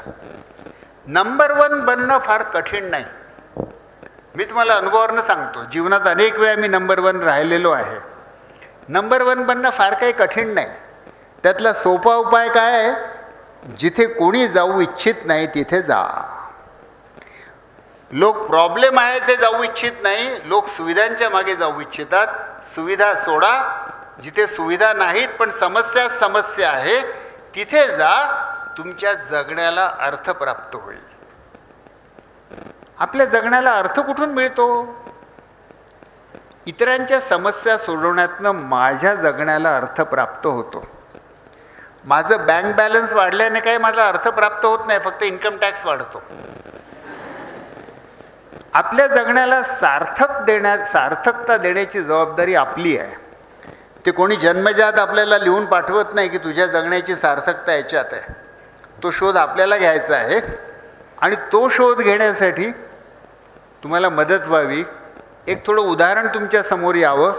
नंबर 1 बनणं फार कठीण नाही. मी तुम्हाला अनुभवावरनं सांगतो, जीवनात अनेक वेळा मी नंबर 1 राहिलेलो आहे. नंबर 1 बनणं फार काही कठीण नाही. त्यातला सोपा उपाय काय आहे? जिथे कोणी जाऊ इच्छित नाही तिथे जा. लोक प्रॉब्लेम आहे ते जाऊ इच्छित नाही, लोक सुविधांच्या मागे जाऊ इच्छितात. सुविधा सोडा. जिथे सुविधा नाहीत पण समस्या आहे तिथे जा. तुमच्या जगण्याला अर्थ प्राप्त होईल. आपल्या जगण्याला अर्थ कुठून मिळतो? इतरांच्या समस्या सोडवण्यातनं माझ्या जगण्याला अर्थ प्राप्त होतो. माझं बँक बॅलन्स वाढल्याने काही माझा अर्थ प्राप्त होत नाही, फक्त इन्कम टॅक्स वाढतो. आपल्या जगण्याला सार्थकता देण्याची जबाबदारी आपली आहे. ते कोणी जन्मजात आपल्याला लिहून पाठवत नाही की तुझ्या जगण्याची सार्थकता याच्यात आहे. तो शोध आपल्याला घ्यायचा आहे आणि तो शोध घेण्यासाठी तुम्हाला मदत व्हावी. एक थोडं उदाहरण तुमच्या समोर यावं,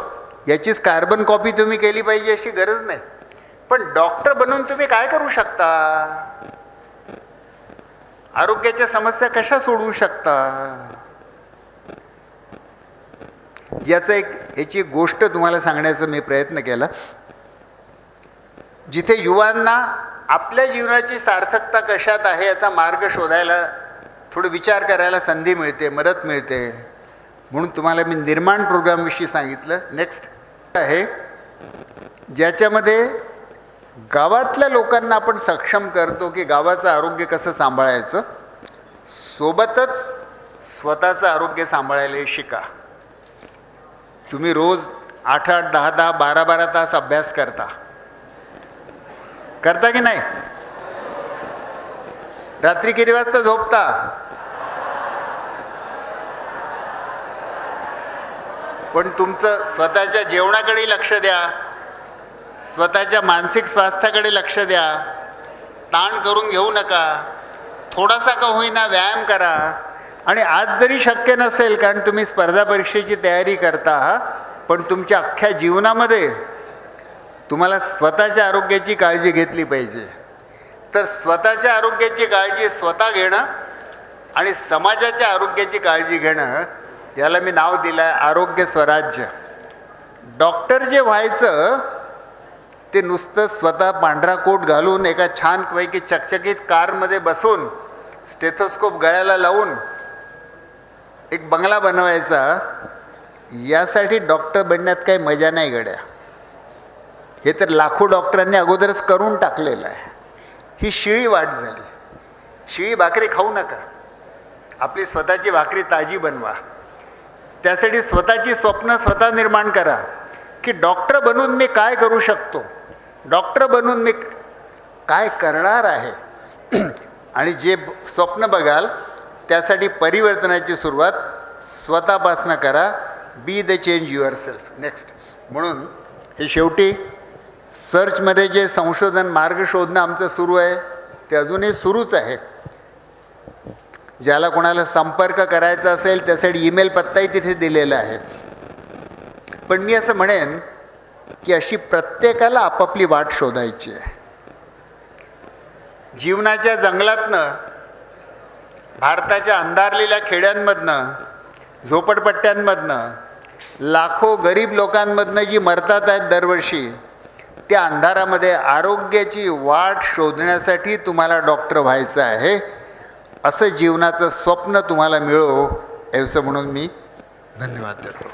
याचीच कार्बन कॉपी तुम्ही केली पाहिजे अशी गरज नाही. पण डॉक्टर बनून तुम्ही काय करू शकता? आरोग्याच्या समस्या कशा सोडवू शकता? याची एक गोष्ट तुम्हाला सांगण्याचा मी प्रयत्न केला. जिथे युवांना आपल्या जीवनाची सार्थकता कशात आहे याचा मार्ग शोधायला, थोडं विचार करायला संधी मिळते, मदत मिळते, म्हणून तुम्हाला मी निर्माण प्रोग्रामविषयी सांगितलं. नेक्स्ट आहे ज्याच्यामध्ये गावातल्या लोकांना आपण सक्षम करतो की गावाचं आरोग्य कसं सांभाळायचं, सोबतच स्वतःचं आरोग्य सांभाळायला शिका. तुम्ही रोज 8-8, 10-10, 12-12 तास अभ्यास करता की नाही? रात्री किती वाजता झोपता? पण तुमचं स्वतःच्या जेवणाकडे लक्ष द्या, स्वतःच्या मानसिक स्वास्थ्याकडे लक्ष द्या. ताण करून घेऊ नका, थोडासा का होईना व्यायाम करा. आणि आज जरी शक्य नसेल, कारण तुम्ही स्पर्धा परीक्षेची तयारी करता, पण तुमच्या अख्ख्या जीवनामध्ये तुम्हाला स्वतःच्या आरोग्याची काळजी घेतली पाहिजे. तर स्वतःच्या आरोग्याची काळजी स्वतः घेणं आणि समाजाच्या आरोग्याची काळजी घेणं, याला मी नाव दिलं आहे आरोग्य स्वराज्य. डॉक्टर जे व्हायचं ते नुसतं स्वतः पांढरा कोट घालून एका छानपैकी चकचकीत कारमध्ये बसून स्टेथोस्कोप गळ्याला लावून एक बंगला बनवायचा, यासाठी डॉक्टर बनण्यात काही मजा नाही गड्या. हे तर लाखो डॉक्टरांनी अगोदरच करून टाकलेलं आहे. ही शिळी वाट झाली. शिळी भाकरी खाऊ नका, आपली स्वतःची भाकरी ताजी बनवा. त्यासाठी स्वतःची स्वप्न स्वतः निर्माण करा की डॉक्टर बनून मी काय करू शकतो, डॉक्टर बनून मी काय करणार आहे. आणि जे स्वप्न बघाल त्यासाठी परिवर्तनाची सुरुवात स्वतःपासून करा. बी the change your self. Next, म्हणून हे शेवटी सर्चमध्ये जे संशोधन मार्ग शोधणं आमचं सुरू आहे ते अजूनही सुरूच आहे. ज्याला कोणाला संपर्क करायचा असेल त्यासाठी ईमेल पत्ताही तिथे दिलेला आहे. पण मी असं म्हणेन की अशी प्रत्येकाला आपापली वाट शोधायची आहे. जीवनाच्या जंगलातनं, भारताच्या अंधारलेल्या खेड्यांमधनं, झोपडपट्ट्यांमधनं, लाखो गरीब लोकांमधनं जी मरतात आहेत दरवर्षी, त्या अंधारामध्ये आरोग्याची वाट शोधण्यासाठी तुम्हाला डॉक्टर व्हायचं आहे. असं जीवनाचं स्वप्न तुम्हाला मिळो, असं म्हणून मी धन्यवाद देतो.